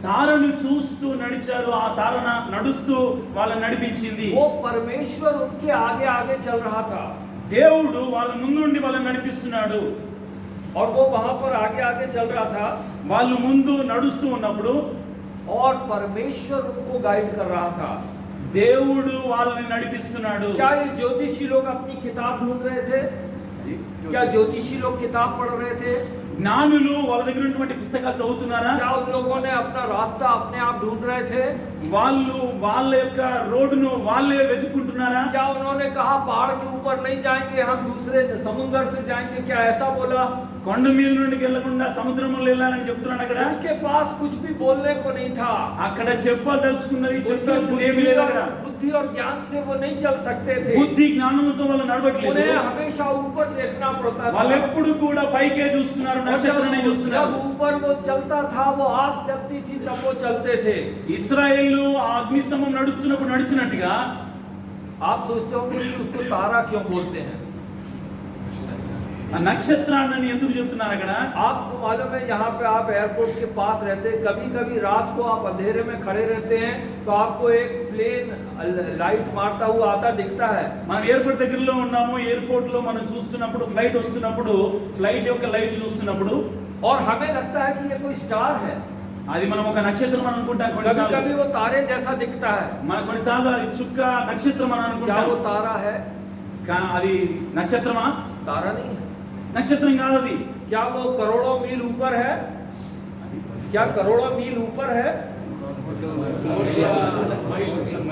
తారను చూస్తూ నడిచారు. ఆ తారన నడుస్తూ వాళ్ళని నడిపించింది.
वो परमेश्वर उनके आगे आगे चल रहा था
దేవుడు వాళ్ళ ముందుండి వాళ్ళని నడిపిస్తున్నాడు.
और वो वहां पर आगे आगे चल रहा था
వాళ్ళు ముందు నడుస్తూ ఉన్నప్పుడు
और परमेश्वर उनको गाइड कर रहा था।
దేవుడు వాళ్ళని నడిపిస్తున్నాడు.
क्या ये ज्योतिषी लोग अपनी किताब ढूंढ रहे थे? क्या ज्योतिषी लोग किताब पढ़ रहे थे?
జ్ఞానులు వాళ్ళ దగ్గర ఉన్నటువంటి పుస్తకాలు చదువుతున్నారా?
क्या उन लोगों ने अपना रास्ता अपने आप ढूंढ रहे थे?
వాళ్ళు వాళ్ళ యొక్క రోడ్డును వాళ్ళే వెతుక్కుంటున్నారా?
क्या उन्होंने कहा पहाड़ के ऊपर नहीं जाएंगे, हम दूसरे समुद्र से जाएंगे? क्या ऐसा बोला?
కొండ మీద నుండి వెళ్ళకుండా సముద్రంలో వెళ్ళాలని చెప్తున్నాడు అక్కడ.
उनके पास कुछ भी बोलने को नहीं था।
అక్కడ చెప్పదలుచుకున్నది చెప్పాల్సింది ఏమీ లేదు అక్కడ.
बुद्धि और ज्ञान से वो नहीं चल सकते थे।
బుద్ధి జ్ఞానంతో వాళ్ళు నడవట్లేదు.
उन्हें हमेशा ऊपर देखना पड़ता
వాళ్ళు
था।
ఎప్పుడు కూడా పైకే చూస్తున్నారు, నక్షత్రాన్ని
जब
చూస్తున్నారు.
ऊपर वो चलता था, वो आग चलती थी, तब वो चलते थे।
ఇశ్రాయేలు ఆ అగ్నిస్తంభం నడుస్తున్నప్పుడు నడిచినట్టుగా
आप सोचते होंगे कि उसको तारा क्यों बोलते हैं?
ఆ నక్షత్రాన్ని ఎందుకు చెప్తున్నారు అక్కడ?
आपको मालूम है, यहाँ पे आप एयरपोर्ट के पास रहते हैं, कभी कभी रात को आप अंधेरे में खड़े रहते हैं तो आपको एक प्लेन लाइट मारता हुआ आता दिखता है।
మనం ఎయిర్పోర్ట్ దగ్గరలో ఉన్నాము. ఎయిర్పోర్ట్ లో మనం చూస్తున్నప్పుడు, ఫ్లైట్ వస్తున్నప్పుడు, ఫ్లైట్ యొక్క లైట్ చూస్తున్నప్పుడు
और हमें लगता है कि ये कोई स्टार है,
అది మనం ఒక నక్షత్రం అని అనుకుంటాం.
कभी
కొన్నిసార్లు
कभी वो तारे जैसा दिखता है।
మన కొన్నిసార్లు అది చుక్క నక్షత్రం అని
क्या
అనుకుంటాం.
वो तारा है?
అది నక్షత్రమా?
तारा नहीं है।
నక్షత్రం కాదు అది.
क्या वो करोड़ों मील ऊपर है? क्या करोड़ों मील ऊपर है?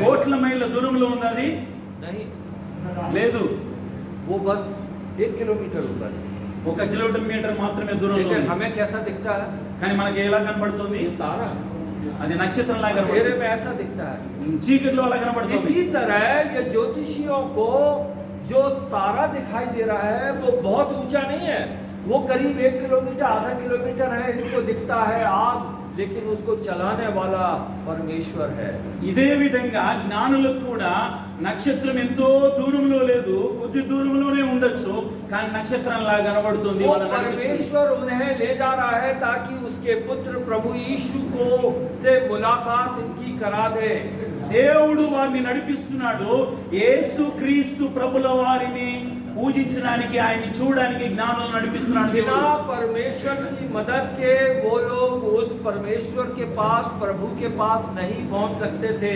కోట్ల మైళ్ళ దూరంలో ఉంది అది?
नहीं,
లేదు.
वो बस 1 किलोमीटर ऊपर है।
1 కిలోమీటర్ మాత్రమే దూరంలో
लेकिन
ఉంది.
हमें कैसा दिखता है?
కానీ మనకి ఎలా కనబడుతుంది?
ये तारा
అది నక్షత్రం లాగా
अंधेरे
కనబడుతుంది.
में ऐसा दिखता है।
చీకట్లో అలా కనబడుతుంది.
इसी तरह ये ज्योतिषियों को जो तारा दिखाई दे रहा है वो बहुत ऊंचा नहीं है, वो करीब 1 किलोमीटर, आधा किलोमीटर है। इनको दिखता है आग, लेकिन उसको चलाने वाला परमेश्वर है।
ఇదే విధంగా జ్ఞానులకు కూడా నక్షత్రం ఎంతో దూరంలో లేదు, కొద్ది దూరంలోనే ఉండొచ్చు, కానీ నక్షత్రం లాగా కనబడుతుంది.
वो
వాళ్ళ నడిపిస్తుంది.
परमेश्वर उन्हें ले जा रहा है ताकि उसके पुत्र प्रभु यीशु को से मुलाकात इनकी करा दे।
దేవుడు వారిని నడిపిస్తున్నాడు. యేసు క్రీస్తు ప్రభుల వారిని పూజించడానికి, ఆయన్ని చూడడానికి జ్ఞానులు నడిపిస్తున్నాడు
बिना
దేవుడు.
परमेश्वर की मदद के वो लोग उस परमेश्वर के पास, प्रभु के पास नहीं पहुंच सकते थे।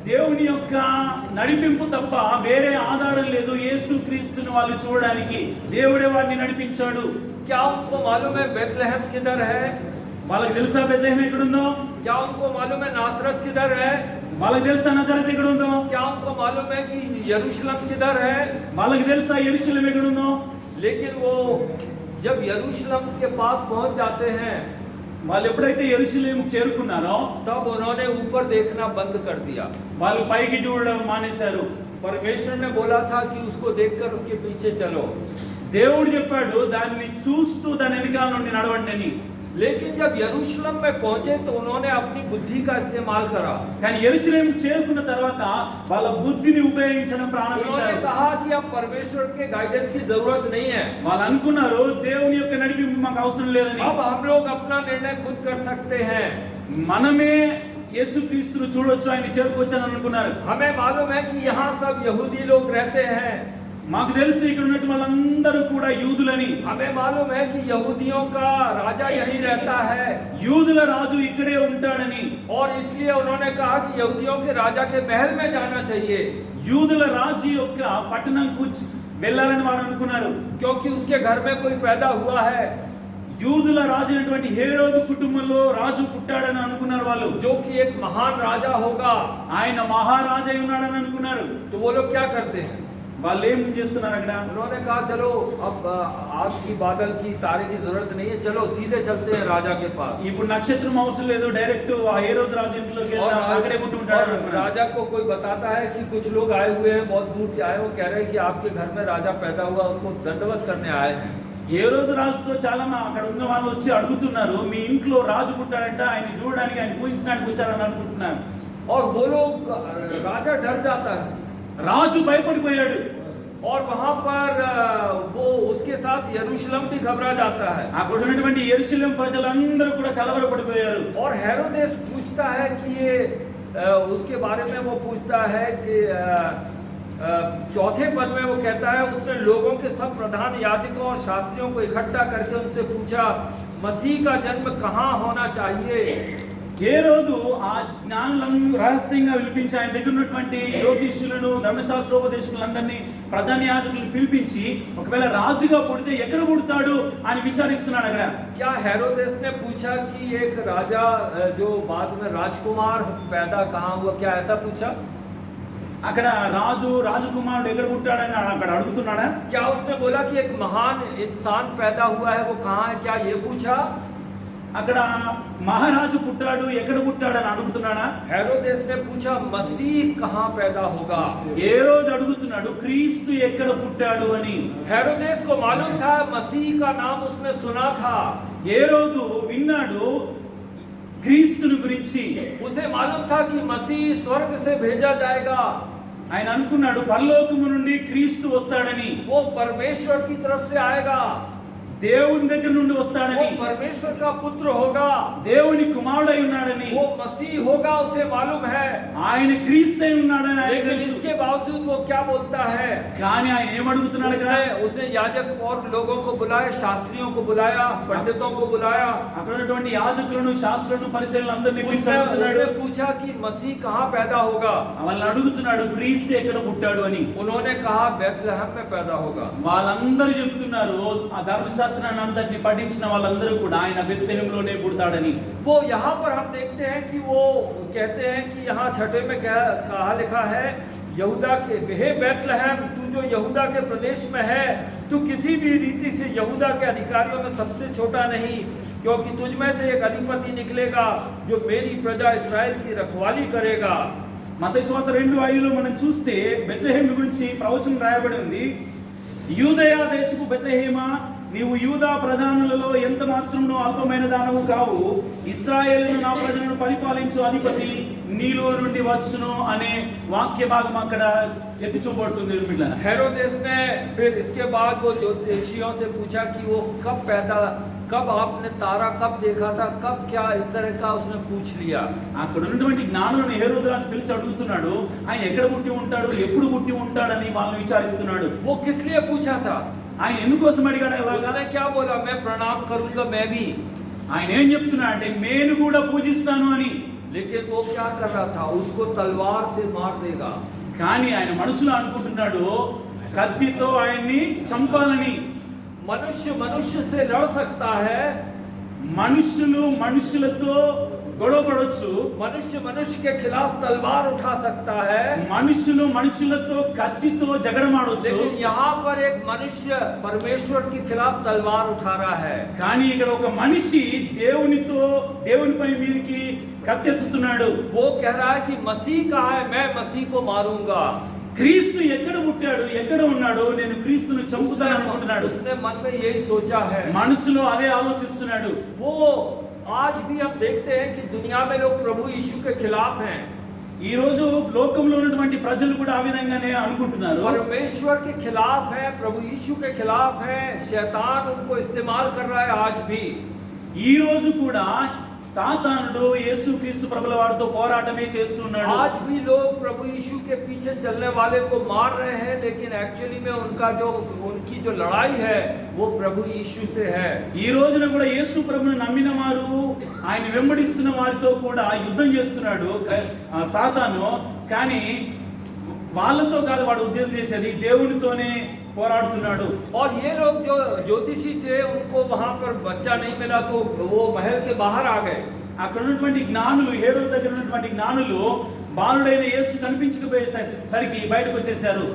దేవుని యొక్క నడిపింపు తప్ప వేరే ఆధారం లేదు. యేసు క్రీస్తుని వాళ్ళు చూడడానికి దేవుడే వారిని నడిపించాడు.
क्या उनको मालूम है बेथलेहम किधर है?
వాళ్ళకి తెలుసా బెత్లెహేం ఎక్కడుందో?
क्या उनको मालूम है नासरत किधर है?
వాళ్ళకి తెలుసా నజరేత్ ఎక్కడుందో?
क्या उनको मालूम है कि यरूशलेम किधर है?
వాళ్ళకి తెలుసా యెరూషలేం ఎక్కడుందో?
लेकिन वो जब यरूशलेम के पास पहुंच जाते हैं
వాళ్ళు ఎప్పుడైతే యెరూషలేముకు చేరుకున్నారో
तब उन्होंने ऊपर देखना बंद कर दिया।
వాళ్ళు పైకి చూడడం మానేశారు.
परमेश्वर ने बोला था कि उसको देखकर उसके पीछे चलो,
దేవుడు చెప్పాడు దాన్ని చూస్తూ దాని వెనకాల నుండి నడవండి అని.
लेकिन जब यरूशलेम में पहुंचे तो उन्होंने अपनी बुद्धि का इस्तेमाल करा।
కానీ యెరూషలేముకు చేరుకున్న తర్వాత వాళ్ళ బుద్ధిని ఉపయోగించడం
उन्होंने
ప్రారంభించారు.
कहा कि अब परमेश्वर के गाइडेंस की जरूरत नहीं है,
వాళ్ళు అనుకున్నారు దేవుని యొక్క నడిపింపు మాకు అవసరం లేదని.
अब हम लोग अपना निर्णय खुद कर सकते हैं।
మనమే యేసుక్రీస్తును చూడొచ్చు, ఆయన చేరుకోవచ్చని అనుకున్నారు.
हमें मालूम है कि यहाँ सब यहूदी लोग रहते हैं,
మాకు తెలుసు ఇక్కడ ఉన్నట్టు వాళ్ళందరూ కూడా యూదులని.
हमें मालूम है कि यहूदियों का राजा यही रहता है,
యూదుల రాజు ఇక్కడే ఉంటాడని.
और इसलिए उन्होंने कहा कि यहूदियों के राजा के महल में जाना चाहिए,
యూదుల రాజు యొక్క పట్టణంకు వెళ్ళాలని వారు అనుకున్నారు.
क्योंकि उसके घर में कोई पैदा हुआ है
యూదుల రాజు అయినటువంటి హేరోదు కుటుంబంలో రాజు పుట్టాడని అనుకున్నారు వాళ్ళు.
जो कि एक महान राजा होगा।
ఆయన మహారాజు అయి ఉన్నాడని అనుకున్నారు.
तो वो लोग क्या करते हैं,
వాళ్ళు ఏం చేస్తున్నారు అక్కడ?
उन्होंने कहा चलो अब आग की बादल की तारे की जरूरत नहीं है, चलो सीधे चलते हैं राजा के पास।
ఇప్పుడు నక్షత్రం అవసరం లేదు, డైరెక్ట్ ఆ హేరోదు రాజు ఇంట్లోకి
और
వెళ్దాం, అక్కడే పుట్టి ఉంటాడు అనుకున్నారు.
राजा को कोई बताता है कि कुछ लोग आए हुए हैं, बहुत दूर से आए, वो कह रहे हैं कि आपके घर में राजा पैदा हुआ, उसको दंडवत करने आए हैं।
హేరోదు రాజుతో చాలా అక్కడ ఉన్న వాళ్ళు వచ్చి అడుగుతున్నారు, మీ ఇంట్లో రాజు పుట్టాడంట, ఆయన చూడడానికి ఆయన పూజించడానికి వచ్చారని అనుకుంటున్నారు.
और वो लोग, राजा डर जाता है
రాజు భయపడిపోయాడు.
और वहां पर वो उसके साथ यरूशलेम भी घबरा जाता है।
అక్కడ ఉన్నటువంటి యెరూషలేం ప్రజలందరూ కూడా కలవరపడిపోయారు.
और हेरोदेस पूछता है कि ये उसके बारे में वो पूछता है कि चौथे पद में वो कहता है, उसने लोगों के सब प्रधान याजकों और शास्त्रियों को इकट्ठा करके उनसे पूछा, मसीह का जन्म कहाँ होना चाहिए।
హేరోదు ఆ జ్ఞానులను రహస్యంగా పిలిపించి ఆయన దగ్గర ఉన్నటువంటి జ్యోతిష్యులను ధర్మశాస్త్రోపదేశకులందరినీ ప్రధాన యాజకులను పిలిపించి ఒకవేళ రాజుగా పుడితే ఎక్కడ పుడతాడు అని విచారిస్తున్నాడు. అక్కడ
क्या हेरोदेस ने पूछा कि एक राजा जो बाद में राजकुमार पैदा कहाँ हुआ, क्या ऐसा पूछा?
అక్కడ రాజకుమారుడు ఎక్కడ పుట్టాడని అక్కడ అడుగుతున్నాడా?
क्या उसने बोला कि एक महान इंसान पैदा हुआ है, वो कहाँ है, क्या ये पूछा?
అక్కడ మహారాజు పుట్టాడు, ఎక్కడ పుట్టాడని అడుగుతున్నాడా?
हेरोदेस ने पूछा मसीह कहाँ पैदा होगा।
ఏ రోజు అడుగుతున్నాడు క్రీస్తు ఎక్కడ పుట్టాడు అని.
हेरोदेस को मालूम था, मसीह का नाम उसने सुना था,
ఏ రోజు విన్నాడు క్రీస్తుని గురించి.
उसे मालूम था कि मसीह स्वर्ग से भेजा जाएगा,
ఆయన అనుకున్నాడు పరలోకము నుండి క్రీస్తు వస్తాడని,
वो परमेश्वर की तरफ से आएगा,
దేవుని దగ్గర నుండి
वो
వస్తాడని,
परमेश्वर का पुत्र होगा,
దేవుని కుమారుడై ఉన్నాడని,
वो मसीह होगा, उसे मालूम है।
ఆయన క్రీస్తై ఉన్నాడని ఆయన
लेकिन
తెలుసు.
इसके बावजूद वो क्या बोलता है,
కానీ ఆయన ఏమడుగుతున్నాడు కదా?
उसने याजक और लोगों को बुलाया, शास्त्रियों को बुलाया, पंडितों को बुलाया,
అక్కడ ఉన్నటువంటి యాజకులను శాస్త్రులను పరిశీలనలు అందరినీ పిలిచి
उसने
అడుగుతున్నాడు.
पूछा कि मसीह कहाँ पैदा होगा।
వాళ్ళని అడుగుతున్నాడు క్రీస్తు ఎక్కడ పుట్టాడు అని.
उन्होंने कहा बेथलेहम में पैदा होगा।
వాళ్ళందరూ చెప్తున్నారు, ఆ ధర్మశాస్త్రాన్ని అంతటిని పఠించిన వాళ్ళందరూ కూడా ఆయన బెత్లెహేంలోనే పుడతాడని.
वो यहाँ पर हम देखते हैं कि वो कहते हैं कि यहाँ छठे में कहा लिखा है, यहूदा के हे बेथलेहम, तू जो यहूदा के प्रदेश में है, तू किसी भी रीति से यहूदा के अधिकारियों में सबसे छोटा नहीं, क्योंकि तुझ में से एक अधिपति निकलेगा जो मेरी प्रजा इस्राएल की रखवाली करेगा।
మత్తయి సువార్త 2:5లో మనం చూస్తే బెత్లెహేం గురించి ప్రవచనం రాయబడి ఉంది. యూదయ దేశపు బెత్లెహేమా, నీవు యూదా ప్రధానులలో ఎంత మాత్రమును అల్పమైన దానము కావు, ఇశ్రాయేలును నా ప్రజలను పరిపాలించు అధిపతి నీలో నుండి వచ్చును అనే వాక్య భాగం అక్కడ ఎత్తి చూపబడుతుంది.
हेरोदेस ने फिर इसके बाद वो ज्योतिषियों से पूछा कि वो कब आपने तारा कब देखा था, कब क्या, इस तरह का उसने पूछ लिया।
అక్కడ ఉన్నటువంటి జ్ఞానులను హేరోదు రాజు పిలిచి అడుగుతున్నాడు, ఆయన ఎక్కడ పుట్టి ఉంటాడు, ఎప్పుడు పుట్టి ఉంటాడని వాళ్ళని విచారిస్తున్నాడు.
वो किस लिए पूछा था,
ఆయన ఎందుకోసం అడిగాడు అలాగా?
उसने क्या बोला, मैं प्रणाम करूंगा मैं भी।
ఆయన ఏం చెప్తున్నా అంటే నేను కూడా పూజిస్తాను అని.
लेकिन वो क्या कर रहा था, उसको तलवार से मार देगा।
కానీ ఆయన మనసులో అనుకుంటున్నాడు కత్తితో ఆయన్ని చంపాలని.
मनुष्य से लड़ सकता है,
మనుషులు మనుషులతో గొడవ పడొచ్చు,
मनुष्य मनुष्य के खिलाफ तलवार उठा सकता है,
మనుషులు మనుషులతో కత్తితో జగడమాడొచ్చు.
लेकिन यहाँ पर एक मनुष्य परमेश्वर के खिलाफ तलवार उठा रहा है.
కానీ ఇక్కడ ఒక మనిషి దేవునిపై మీదకి కత్తెత్తుతున్నాడు.
वो कह रहा है कि मसीह कहाँ है, मैं मसीह को मारूंगा.
క్రీస్తు ఎక్కడ పుట్టాడు, ఎక్కడ ఉన్నాడు, నేను క్రీస్తును చంపుతాను అనుకుంటున్నాడు.
उसने मन में यही सोचा है.
మనసులో అదే ఆలోచిస్తున్నాడు.
वो आज भी हम देखते हैं कि दुनिया में लोग प्रभु यीशु के खिलाफ हैं.
ఈ రోజు లోకంలో ఉన్నటువంటి ప్రజలు కూడా ఆ విధంగానే అనుకుంటున్నారు.
परमेश्वर के खिलाफ है, प्रभु यीशु के खिलाफ है. शैतान उनको इस्तेमाल कर रहा है आज भी.
ఈ రోజు కూడా సాతానుడు యేసుక్రీస్తు ప్రభుల వారితో పోరాటమే చేస్తున్నాడు.
आज भी लोग प्रभु यीशु के पीछे चलने वाले को मार रहे हैं, लेकिन एक्चुअली में उनकी जो लड़ाई है वो प्रभु यीशु से है.
ఈ రోజున కూడా యేసు ప్రభువును నమ్మిన వారు ఆయన వెంబడిస్తున్న వారితో కూడా యుద్ధం చేస్తున్నాడు సాతాను. కానీ వాళ్ళతో కాదు వాడు ఉద్యోగం చేసేది, దేవునితోనే పోరాడుతున్నాడు.
और ये लोग जो ज्योतिषी थे उनको वहां पर बच्चा नहीं मिला तो वो महल के बाहर आ गए.
అక్కడ ఉన్నటువంటి జ్ఞానులు, హేరోదు దగ్గర ఉన్నటువంటి జ్ఞానులు బాలుడైన యేసు కనిపించకపోయేసరికి బయటకు వచ్చేసారు.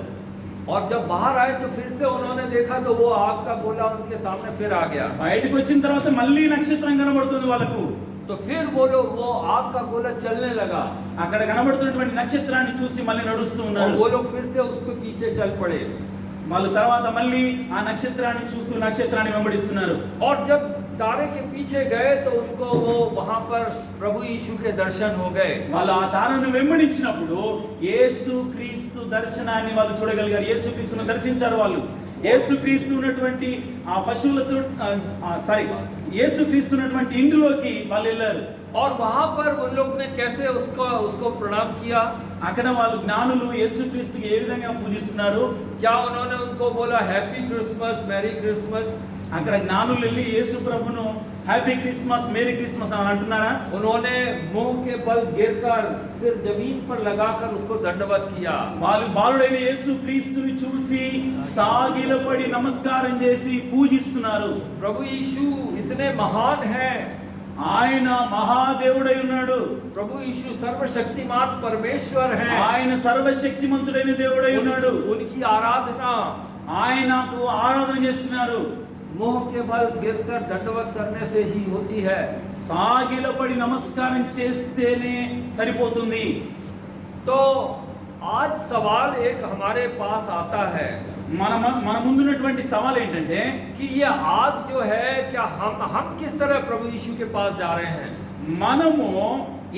और जब बाहर आए तो फिर से उन्होंने देखा तो वो आग का गोला उनके सामने फिर आ गया.
బయటకు వచ్చిన తర్వాత మళ్ళీ నక్షత్రం కనబడుతుంది వాళ్ళకు.
तो फिर वो आग का गोला चलने लगा.
అక్కడ కనబడుతున్నటువంటి నక్షత్రాన్ని చూసి మళ్ళీ నడుస్తూ
और
ఉన్నారు.
वो लोग फिर से उसके पीछे चल पड़े.
వాళ్ళు తర్వాత మళ్ళీ ఆ నక్షత్రాన్ని చూస్తూ నక్షత్రాన్ని వెంబడిస్తున్నారు.
और जब तारे के पीछे गए तो उनको वो वहां पर प्रभु यीशु के दर्शन हो गए.
వాళ్ళు ఆ తారను వెంబడించినప్పుడు యేసుక్రీస్తు దర్శనాన్ని వాళ్ళు చూడగలిగారు. యేసుక్రీస్తును దర్శించారు వాళ్ళు. యేసుక్రీస్తు ఉన్నటువంటి ఆ పశువులతో యేసుక్రీస్తు ఉన్నటువంటి ఇంటిలోకి వాళ్ళు వెళ్ళారు.
और वहां पर उन लोग ने कैसे उसको प्रणाम किया.
అక్కడ వాళ్ళు జ్ఞానులు యేసుక్రీస్తుకి ఏ విధంగా పూజిస్తున్నారు.
क्या उन्होंने उनको बोला हैप्पी क्रिसमस, मैरी क्रिसमस.
అక్కడ జ్ఞానులు వెళ్ళి యేసు ప్రభును హ్యాపీ క్రిస్మస్, మేరీ క్రిస్మస్ అని అంటున్నారా?
उन्होंने मुंह के बल गिरकर सिर जमीन पर लगाकर उसको दंडवत किया.
వాళ్ళు బాలుడైన యేసుక్రీస్తుని చూసి సాగిలపడి నమస్కారం చేసి పూజిస్తున్నారు.
प्रभु यीशु इतने महान हैं.
ఆయన మహాదేవుడై ఉన్నాడు.
प्रभु यीशु सर्वशक्तिमान परमेश्वर हैं.
ఆయన సర్వశక్తిమంతుడైన దేవుడై ఉన్నాడు.
उनकी आराधना
ఆయనకు ఆరాధన చేస్తున్నారు.
मुंह के बल गिरकर दंडवत करने से ही होती है.
సాగిలపడి నమస్కారం చేస్తేనే సరిపోతుంది.
तो आज सवाल एक हमारे पास आता है
మన ముందున్నటువంటి సవాల్ ఏంటంటే
कि ये आग जो है क्या हम किस तरह प्रभु यीशु के पास जा रहे हैं.
మనము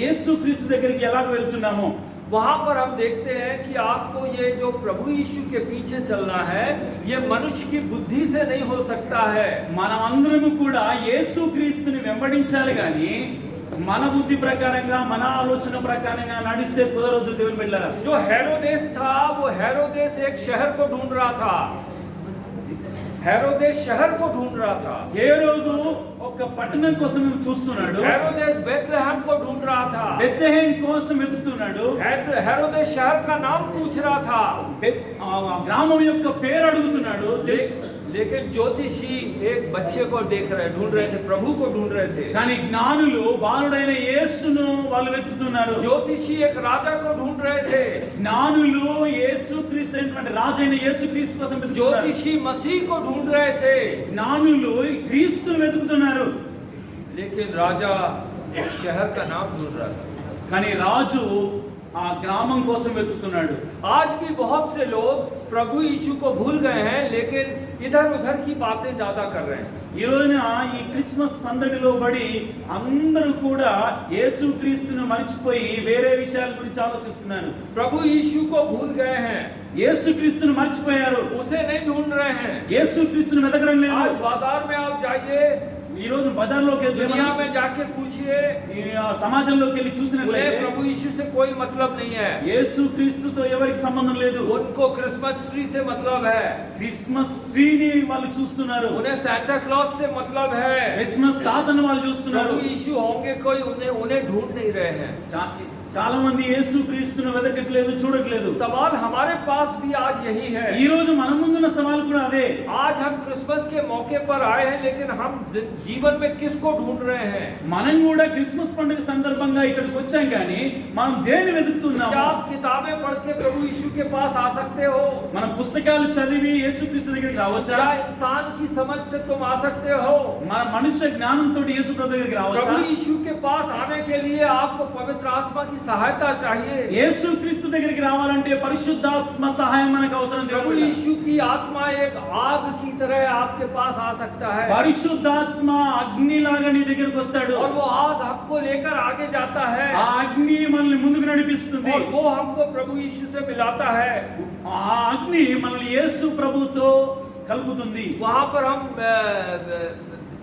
యేసుక్రీస్తు దగ్గరికి ఎలా వెళ్తున్నాము.
वहां पर हम देखते हैं कि आपको ये जो प्रभु यीशु के पीछे चलना है ये मनुष्य की बुद्धि से नहीं हो सकता है.
మనమందరము కూడా యేసుక్రీస్తుని వెంబడించాలి కానీ మన బుద్ధి ప్రకారంగా మన ఆలోచన ప్రకారంగా నడిస్తే కుదరదు దేవుని బిడ్డలారా.
जो हेरोदेस था वो हेरोदेस एक शहर को ढूंढ रहा था. हेरोदेस शहर को ढूंढ रहा था.
హేరోదు ఒక పట్టణం కోసం చూస్తున్నాడు.
हेरोदेस बेथलेहम को ढूंढ रहा था.
బెత్లెహేం కోసం వెతుకుతున్నాడు.
हेरोदेस शहर का नाम पूछ रहा था.
ఆ గ్రామం యొక్క పేరు అడుగుతున్నాడు.
लेकिन ज्योतिषी एक बच्चे को ढूंढ रहे थे, प्रभु को ढूंढ रहे थे.
కానీ జ్ఞానులు బాలుడైన యేసును వాళ్ళు వెతుకుతున్నారు.
ज्योतिषी एक राजा को ढूंढ रहे थे.
జ్ఞానులు యేసుక్రీస్తు అయినటువంటి రాజైన యేసుక్రీస్తు కోసం వెతుకుతున్నారు.
ज्योतिषी मसीह को ढूंढ रहे थे.
జ్ఞానులు క్రీస్తును వెతుకుతున్నారు.
लेकिन राजा एक शहर का नाम ढूंढ रहा था.
కానీ రాజు ఆ గ్రామం కోసం వెతుకుతున్నాడు.
आज भी बहुत से लोग प्रभु यीशु को भूल गए हैं, लेकिन इधर उधर की बातें ज्यादा कर रहे हैं.
ఈ రోజున ఈ క్రిస్మస్ సందడిలో పడి అందరూ కూడా యేసుక్రీస్తును మర్చిపోయి వేరే విషయాల గురించి ఆలోచిస్తున్నారు.
प्रभु यीशु को भूल गए हैं,
యేసుక్రీస్తును మర్చిపోయారు.
उसे नहीं ढूंढ रहे हैं.
యేసుక్రీస్తును వెతకడం లేదు.
आज बाजार में आप जाइए,
ఈ రోజు బజార్లోకి వెళ్తే
दुनिया में जाके पूछिए,
ఈ సమాజంలోకి వెళ్ళి
उन्हें
చూసినట్లయితే
प्रभु यीशु से कोई मतलब नहीं है.
యేసుక్రీస్తుతో ఎవరికి సంబంధం లేదు.
उनको क्रिसमस ट्री से मतलब है,
క్రిస్మస్ ట్రీని వాళ్ళు చూస్తున్నారు.
उन्हें सैंटा क्लॉज से मतलब है.
క్రిస్మస్ తాతను వాళ్ళు చూస్తున్నారు.
प्रभु यीशु होंगे कोई, उन्हें ढूंढ नहीं रहे हैं.
చాలా మంది యేసుక్రీస్తును వెతకట్లేదు, చూడట్లేదు.
सवाल हमारे पास भी आज यही है.
ఈ రోజు మన ముందున్న సవాల్ కూడా అదే.
आज हम क्रिसमस के मौके पर आए हैं, लेकिन हम जीवन में किसको ढूंढ रहे हैं?
మనం కూడా క్రిస్మస్ పండుగ సందర్భంగా ఇక్కడికి వచ్చాం కానీ మనం దేన్ని
क्या
వెతుకుతున్నాము?
आप किताबें पढ़ के प्रभु यीशु के पास आ सकते हो?
మన పుస్తకాలు చదివి యేసుక్రీస్తు దగ్గరికి రావచ్చా?
क्या इंसान की समझ से तुम आ सकते हो?
మన మనుష్య జ్ఞానంతో యేసు ప్రభు దగ్గరికి రావచ్చా?
प्रभु यीशु के पास आने के लिए आपको पवित्र आत्मा की सहायता चाहिए।
యేసుక్రీస్తు దగ్గరికి రావాలంటే పరిశుద్ధాత్మ సహాయం మనకు అవసరం.
प्रभु यीशु की आत्मा एक आग की तरह आपके पास आ सकता है
పరిశుద్ధాత్మ అగ్నిలాగా నీ దగ్గరికి వస్తాడు.
और वो आग हमको लेकर आगे जाता है
ఆ అగ్ని మనల్ని ముందుకు నడిపిస్తుంది.
और वो हमको प्रभु यीशु से मिलाता है।
ఆ అగ్ని మనల్ని యేసు ప్రభుతో కలుపుతుంది.
वहां पर हम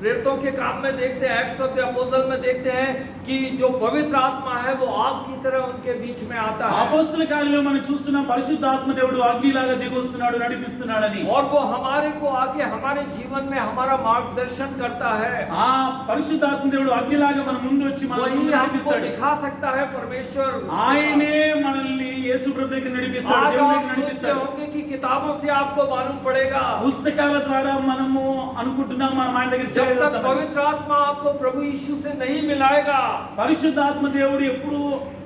प्रेरितों के काम में देखते हैं, एक्ट्स ऑफ द अपोस्टल में देखते हैं कि जो पवित्र आत्मा है वो आग की तरह उनके बीच में आता है
అపోస్తల కార్యాలలో మనం చూస్తున్నాం పరిశుద్ధాత్మ దేవుడు అగ్నిలాగా దిగొస్తున్నాడు, నడిపిస్తున్నాడని.
और वो हमारे को आके हमारे जीवन में हमारा मार्गदर्शन करता है।
ఆ పరిశుద్ధాత్మ దేవుడు అగ్నిలాగా మన ముందు వచ్చి మనల్ని
वही हमको
నడిపిస్తాడు.
दिखा सकता है परमेश्वर।
ఆయనే మనల్ని యేసు ప్రభు దగ్గర నడిపిస్తాడు,
आज
దేవుని
आप
దగ్గర
सोचते
నడిపిస్తాడు.
होंगे कि किताबों से आपको मालूम पड़ेगा,
పుస్తకాల ద్వారా మనము అనుకుంటున్నాం మనం ఆయన దగ్గర
जब तक
చేయగలుగుతామని.
पवित्र आत्मा आपको प्रभु यीशु से नहीं मिलाएगा
పరిశుద్ధాత్మ దేవుడు ఎప్పుడు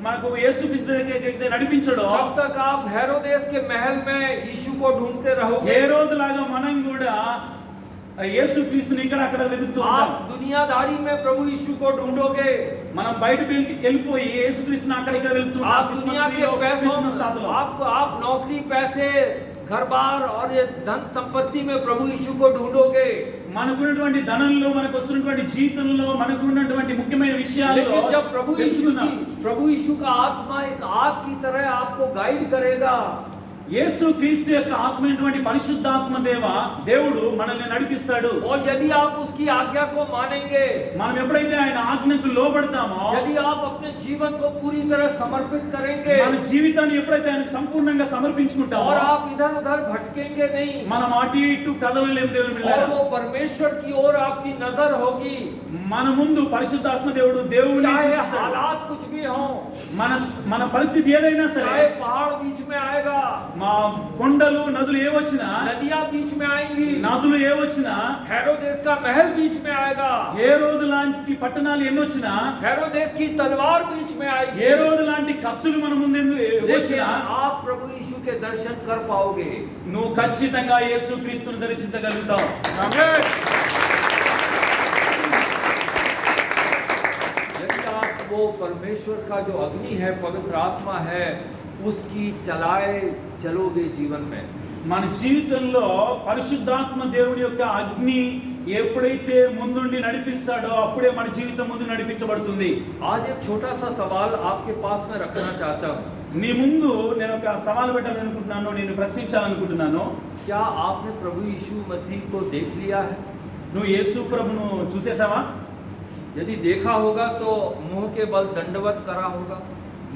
మనకు యేసుక్రీస్తు దగ్గరికి నడిపించడో
तब तक आप हेरोदेस के महल में यीशु को ढूंढते रहोगे।
ఏ రోజులాగా మనం కూడా యేసుక్రీస్తుని ఇక్కడ అక్కడ వెతుకుతూ ఉంటాం.
आप दुनियादारी में प्रभु यीशु को ढूंढोगे,
మనం బయటకు వెళ్ళిపోయి యేసుక్రీస్తుని అక్కడ ఇక్కడ వెతుకుతుంటాం.
आप दुनिया के पैसों,
క్రిస్మస్ తాతలో
आप नौकरी, पैसे, घर बार और ये धन संपत्ति में प्रभु यीशु को ढूंढोगे।
మనకున్నటువంటి ధనంలో మనకు వస్తున్నటువంటి జీవితంలో మనకున్నటువంటి ముఖ్యమైన విషయాల్లో
लेकिन जब
వెతుకుతున్నాం.
प्रभु यीशु का आत्मा एक आग की तरह आपको गाइड करेगा,
యేసు క్రీస్తు యొక్క ఆత్మైనటువంటి పరిశుద్ధాత్మ దేవుడు మనల్ని నడిపిస్తాడు.
और यदि आप उसकी आज्ञा को मानेंगे,
మనం ఎప్పుడైతే ఆయన ఆజ్ఞకు లోబడతామో,
यदि आप अपने जीवन को पूरी तरह समर्पित करेंगे
మన జీవితాన్ని ఎప్పుడైతే ఆయనకు సంపూర్ణంగా సమర్పించుకుంటామో,
और आप इधर उधर भटकेंगे नहीं
మనం అటు ఇటు కదలలేం. దేవుని
और
బిడ్డలారా,
वो परमेश्वर की ओर आपकी नजर होगी,
మన ముందు పరిశుద్ధాత్మ దేవుడిని
चाहे
చూపిస్తాడు.
हालात कुछ भी हो,
మన పరిస్థితి ఏదైనా సరే,
चाहे पहाड़ बीच में आएगा,
మా కొండలు నదులు ఏవొచ్చినా,
नदियां बीच में आएंगी,
నదులు ఏవొచ్చినా,
हेरोदेस का महल बीच में आएगा,
ఏ రోజు లాంటి పట్టణాలు ఎన్నొచ్చినా,
हेरोदेस की तलवार बीच में आएगी,
ఏ రోజు లాంటి కత్తులు మన ముందు
लेकिन
వచ్చినా,
आप प्रभु यीशु के दर्शन कर पाओगे।
నువ్వు ఖచ్చితంగా యేసుక్రీస్తుని దర్శించగలుగుతావు.
यदि आप वो परमेश्वर का जो अग्नि है, पवित्र आत्मा है, उसकी चलाए चलोगे जीवन में,
మన జీవితంలో పరిశుద్ధాత్మ దేవుని యొక్క అగ్ని ఎప్పుడైతే ముందుండి నడిపిస్తాడో అప్పుడే మన జీవితం ముందు నడిపించబడుతుంది.
आज एक छोटा सा सवाल आपके पास में रखना चाहता हूँ।
నీ ముందు నేను ఒక సవాల్ పెట్టాలనుకుంటున్నాను, నేను ప్రశ్నించాలనుకుంటున్నాను.
क्या आपने प्रभु यीशु मसीह को देख लिया है?
నువ్వు యేసు ప్రభును చూసేసావా?
यदि देखा होगा तो मुंह के बल दंडवत करा होगा।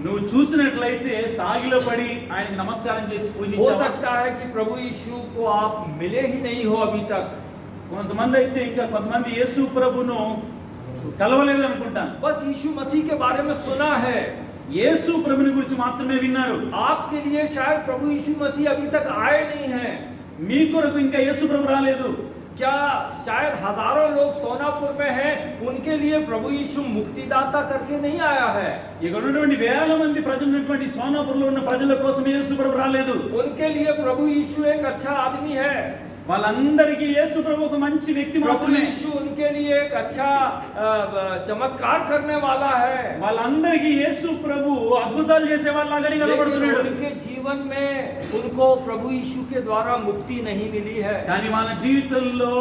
నువ్వు చూసినట్లయితే సాగిలో పడి ఆయనకి నమస్కారం చేసి
हो
పూజించావా?
सकता है कि प्रभु यीशु को आप मिले ही नहीं हो अभी तक।
కొంతమంది అయితే ఇంకా కొంతమంది యేసు ప్రభును కలవలేదు అనుకుంటాను.
बस यीशु मसीह के बारे में सुना है,
యేసు ప్రభుని గురించి మాత్రమే విన్నారు.
आपके लिए शायद प्रभु यीशु मसीह अभी तक आए नहीं हैं।
మీ కొరకు ఇంకా యేసు ప్రభు రాలేదు.
क्या शायद हजारों लोग सोनापुर में हैं, उनके लिए प्रभु यीशु मुक्तिदाता करके नहीं आया है।
ఇక్కడ ఉన్నటువంటి వేల మంది ప్రజలు ఉన్నటువంటి సోనాపూర్లో ఉన్న ప్రజల కోసం యేసు ప్రభు రాలేదు.
उनके लिए प्रभु यीशु एक अच्छा आदमी है।
వాళ్ళందరికీ యేసు ప్రభు ఒక మంచి వ్యక్తి
प्रभु
మాత్రమే.
यीशु उनके लिए एक अच्छा चमत्कार करने वाला है।
వాళ్ళందరికీ యేసు ప్రభు అద్భుతాలు చేసే వాళ్ళగానే కనబడుతున్నాడు.
लेकिन उनके जीवन में उनको प्रभु यीशु के द्वारा मुक्ति नहीं मिली है।
కానీ వాళ్ళ జీవితంలో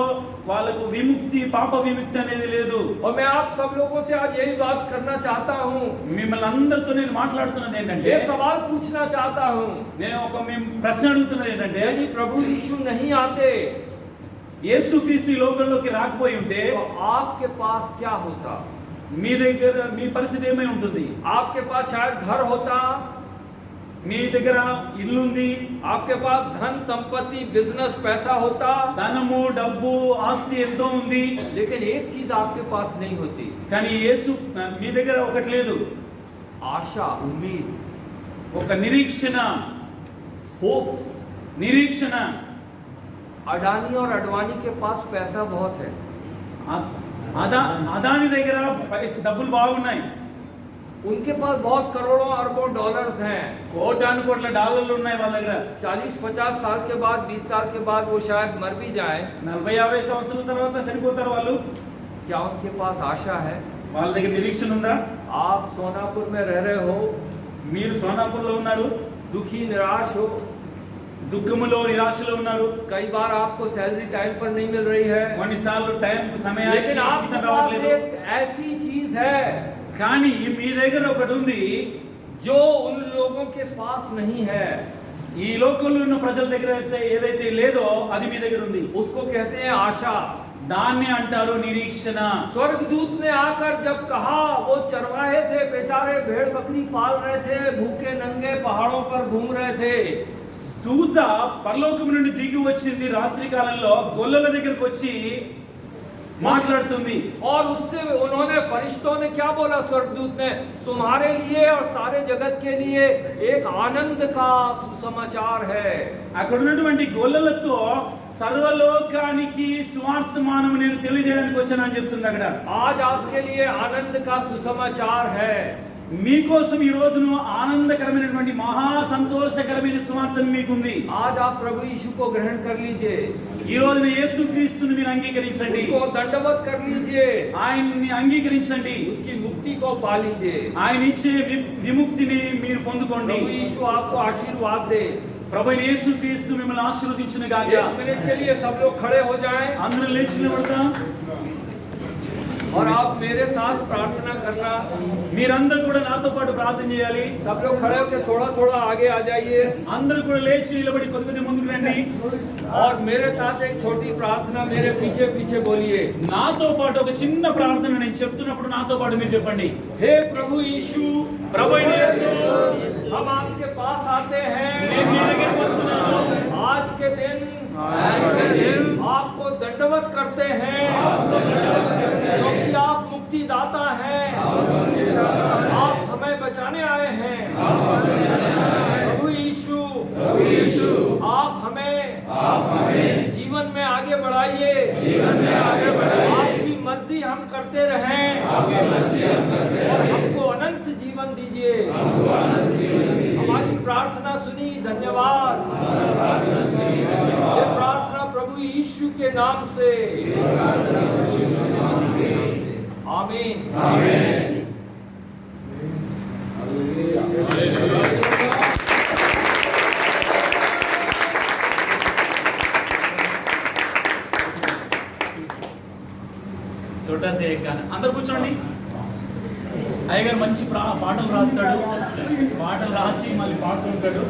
వాళ్ళకు విముక్తి, పాప విముక్తి అనేది లేదు.
और मैं आप सब लोगों से आज यही बात करना चाहता हूँ,
మిమ్మల్ని అందరితో నేను మాట్లాడుతున్నది ఏంటంటే,
ये सवाल पूछना चाहता हूँ,
నేను ఒక ప్రశ్న అడుగుతున్నది ఏంటంటే,
यदि प्रभु यीशु नहीं आते
యేసుక్రీస్తు ఈ లోకంలోకి రాకపోయి ఉంటే
तो आपके पास क्या होता?
మీ దగ్గర మీ పరిస్థితి ఏమై ఉంటుంది?
आपके पास शायद घर होता,
మీ దగ్గర ఇల్లుంది,
आपके पास धन संपत्ति बिजनेस पैसा होता,
ధనము, డబ్బు, ఆస్తి ఎంతో ఉంది.
लेकिन एक चीज आपके पास नहीं होती,
కానీ మీ దగ్గర ఒకటి లేదు.
आशा, उम्मीद,
ఒక నిరీక్షణ.
होप।
నిరీక్షణ.
अडानी और अडवाणी के पास पैसा बहुत है,
అదాని దగ్గర డబ్బులు బాగున్నాయి,
उनके पास बहुत करोड़ों अरबों डॉलर्स हैं।
కోటాను కోట్ల డాలర్లు ఉన్నాయి వాళ్ళ దగ్గర।
40-50 साल के बाद, 20 साल के बाद वो शायद मर भी जाए।
40-50 సంవత్సరాల తర్వాత చనిపోతారు వాళ్ళు।
क्या उनके पास आशा है?
వాళ్ళ దగ్గర నిరీక్షణ ఉందా?
आप सोनापुर में रह रहे हो,
మీరు సోనాపూర్లో ఉన్నారు,
दुखी निराश हो,
దుఃఖములో నిరాశలో ఉన్నారు,
कई बार आपको सैलरी टाइम पर नहीं मिल रही है,
కొన్నిసార్లు టైంకు సమయానికి
लेकिन आपके
జీతం
पास
రావట్లేదు।
एक ऐसी चीज है
కానీ మీ దగ్గర ఒకటి ఉంది,
जो उन लोगों के पास नहीं है।
ఈ లోకంలో ఉన్న ప్రజల దగ్గర అయితే ఏదైతే లేదో అది మీ దగ్గర ఉంది।
उसको कहते हैं आशा।
దాన్ని అంటారు నిరీక్షణ।
स्वर्गदूत ने आकर जब कहा, वो चरवाहे थे बेचारे, भेड़ बकरी पाल रहे थे, भूखे नंगे पहाड़ों पर घूम रहे थे।
దూత పరలోకం నుండి దిగి వచ్చింది, రాత్రి కాలంలో గొల్లల దగ్గరికి వచ్చి మాట్లాడుతుంది।
और उससे उन्होंने, फरिश्तों ने क्या बोला? स्वर्गदूत ने, तुम्हारे लिए और सारे जगत के लिए एक आनंद का सुसमाचार है।
అక్కడ ఉన్నటువంటి గొల్లలతో సర్వలోకానికి సువార్తమానం నేను తెలియజేయడానికి వచ్చానని చెప్తుంది అక్కడ।
आज आपके लिए आनंद का सुसमाचार है।
మీకోసం ఈ రోజును ఆనందకరమైనటువంటి మహా సంతోషకరమైన సువార్త మీకుంది।
आज आप प्रभु यीशु को ग्रहण कर लीजिए,
ఈ రోజున యేసుక్రీస్తుని మీరు అంగీకరించండి,
उसको दंडवत कर लीजिए,
ఆయన్ని అంగీకరించండి,
उसकी मुक्ति को पा लीजिए।
ఆయన ఇచ్చే విముక్తిని మీరు పొందుకోండి।
प्रभु यीशु आपको आशीर्वाद दे।
ప్రభు యేసుక్రీస్తు మిమ్మల్ని ఆశీర్వదించును గాక।
1 मिनट के लिए सब लोग खड़े हो जाएं
అందరూ లేచి నిలబడతాం।
और आप मेरे साथ प्रार्थना करना।
మీరందరూ కూడా నాతో పాటు ప్రార్థన చేయాలి।
सब लोग खड़े होकर थोड़ा थोड़ा आगे आ जाइए
అందరూ కూడా లేచి నిలబడి కొద్దిగా ముందుకు రండి।
और मेरे साथ एक छोटी प्रार्थना मेरे पीछे पीछे बोलिए।
నాతో పాటు ఒక చిన్న ప్రార్థన నేను చెప్తున్నప్పుడు నాతో పాటు మీరు చెప్పండి।
हे प्रभु यीशु,
ప్రభు అయిన యేసు,
हम आपके पास आते हैं।
నేను మీ దగ్గరికి వస్తున్నాను।
आज के दिन आपको दंडवत करते हैं, क्योंकि आप मुक्तिदाता हैं। आप हमें बचाने आए हैं। प्रभु यीशु, आप हमें जीवन में आगे बढ़ाइए। आपकी मर्जी हम करते रहें और हमको अनंत जीवन दीजिए। हमारी प्रार्थना सुनी, धन्यवाद। ये प्रार्थना प्रभु यीशु के नाम से, आमीन।
छोटा से एक गाना అందరూ కూర్చోండి। అయ్యగారు మంచి పాటలు రాస్తాడు, పాటలు రాసి మళ్ళీ పాడుతుంటాడు।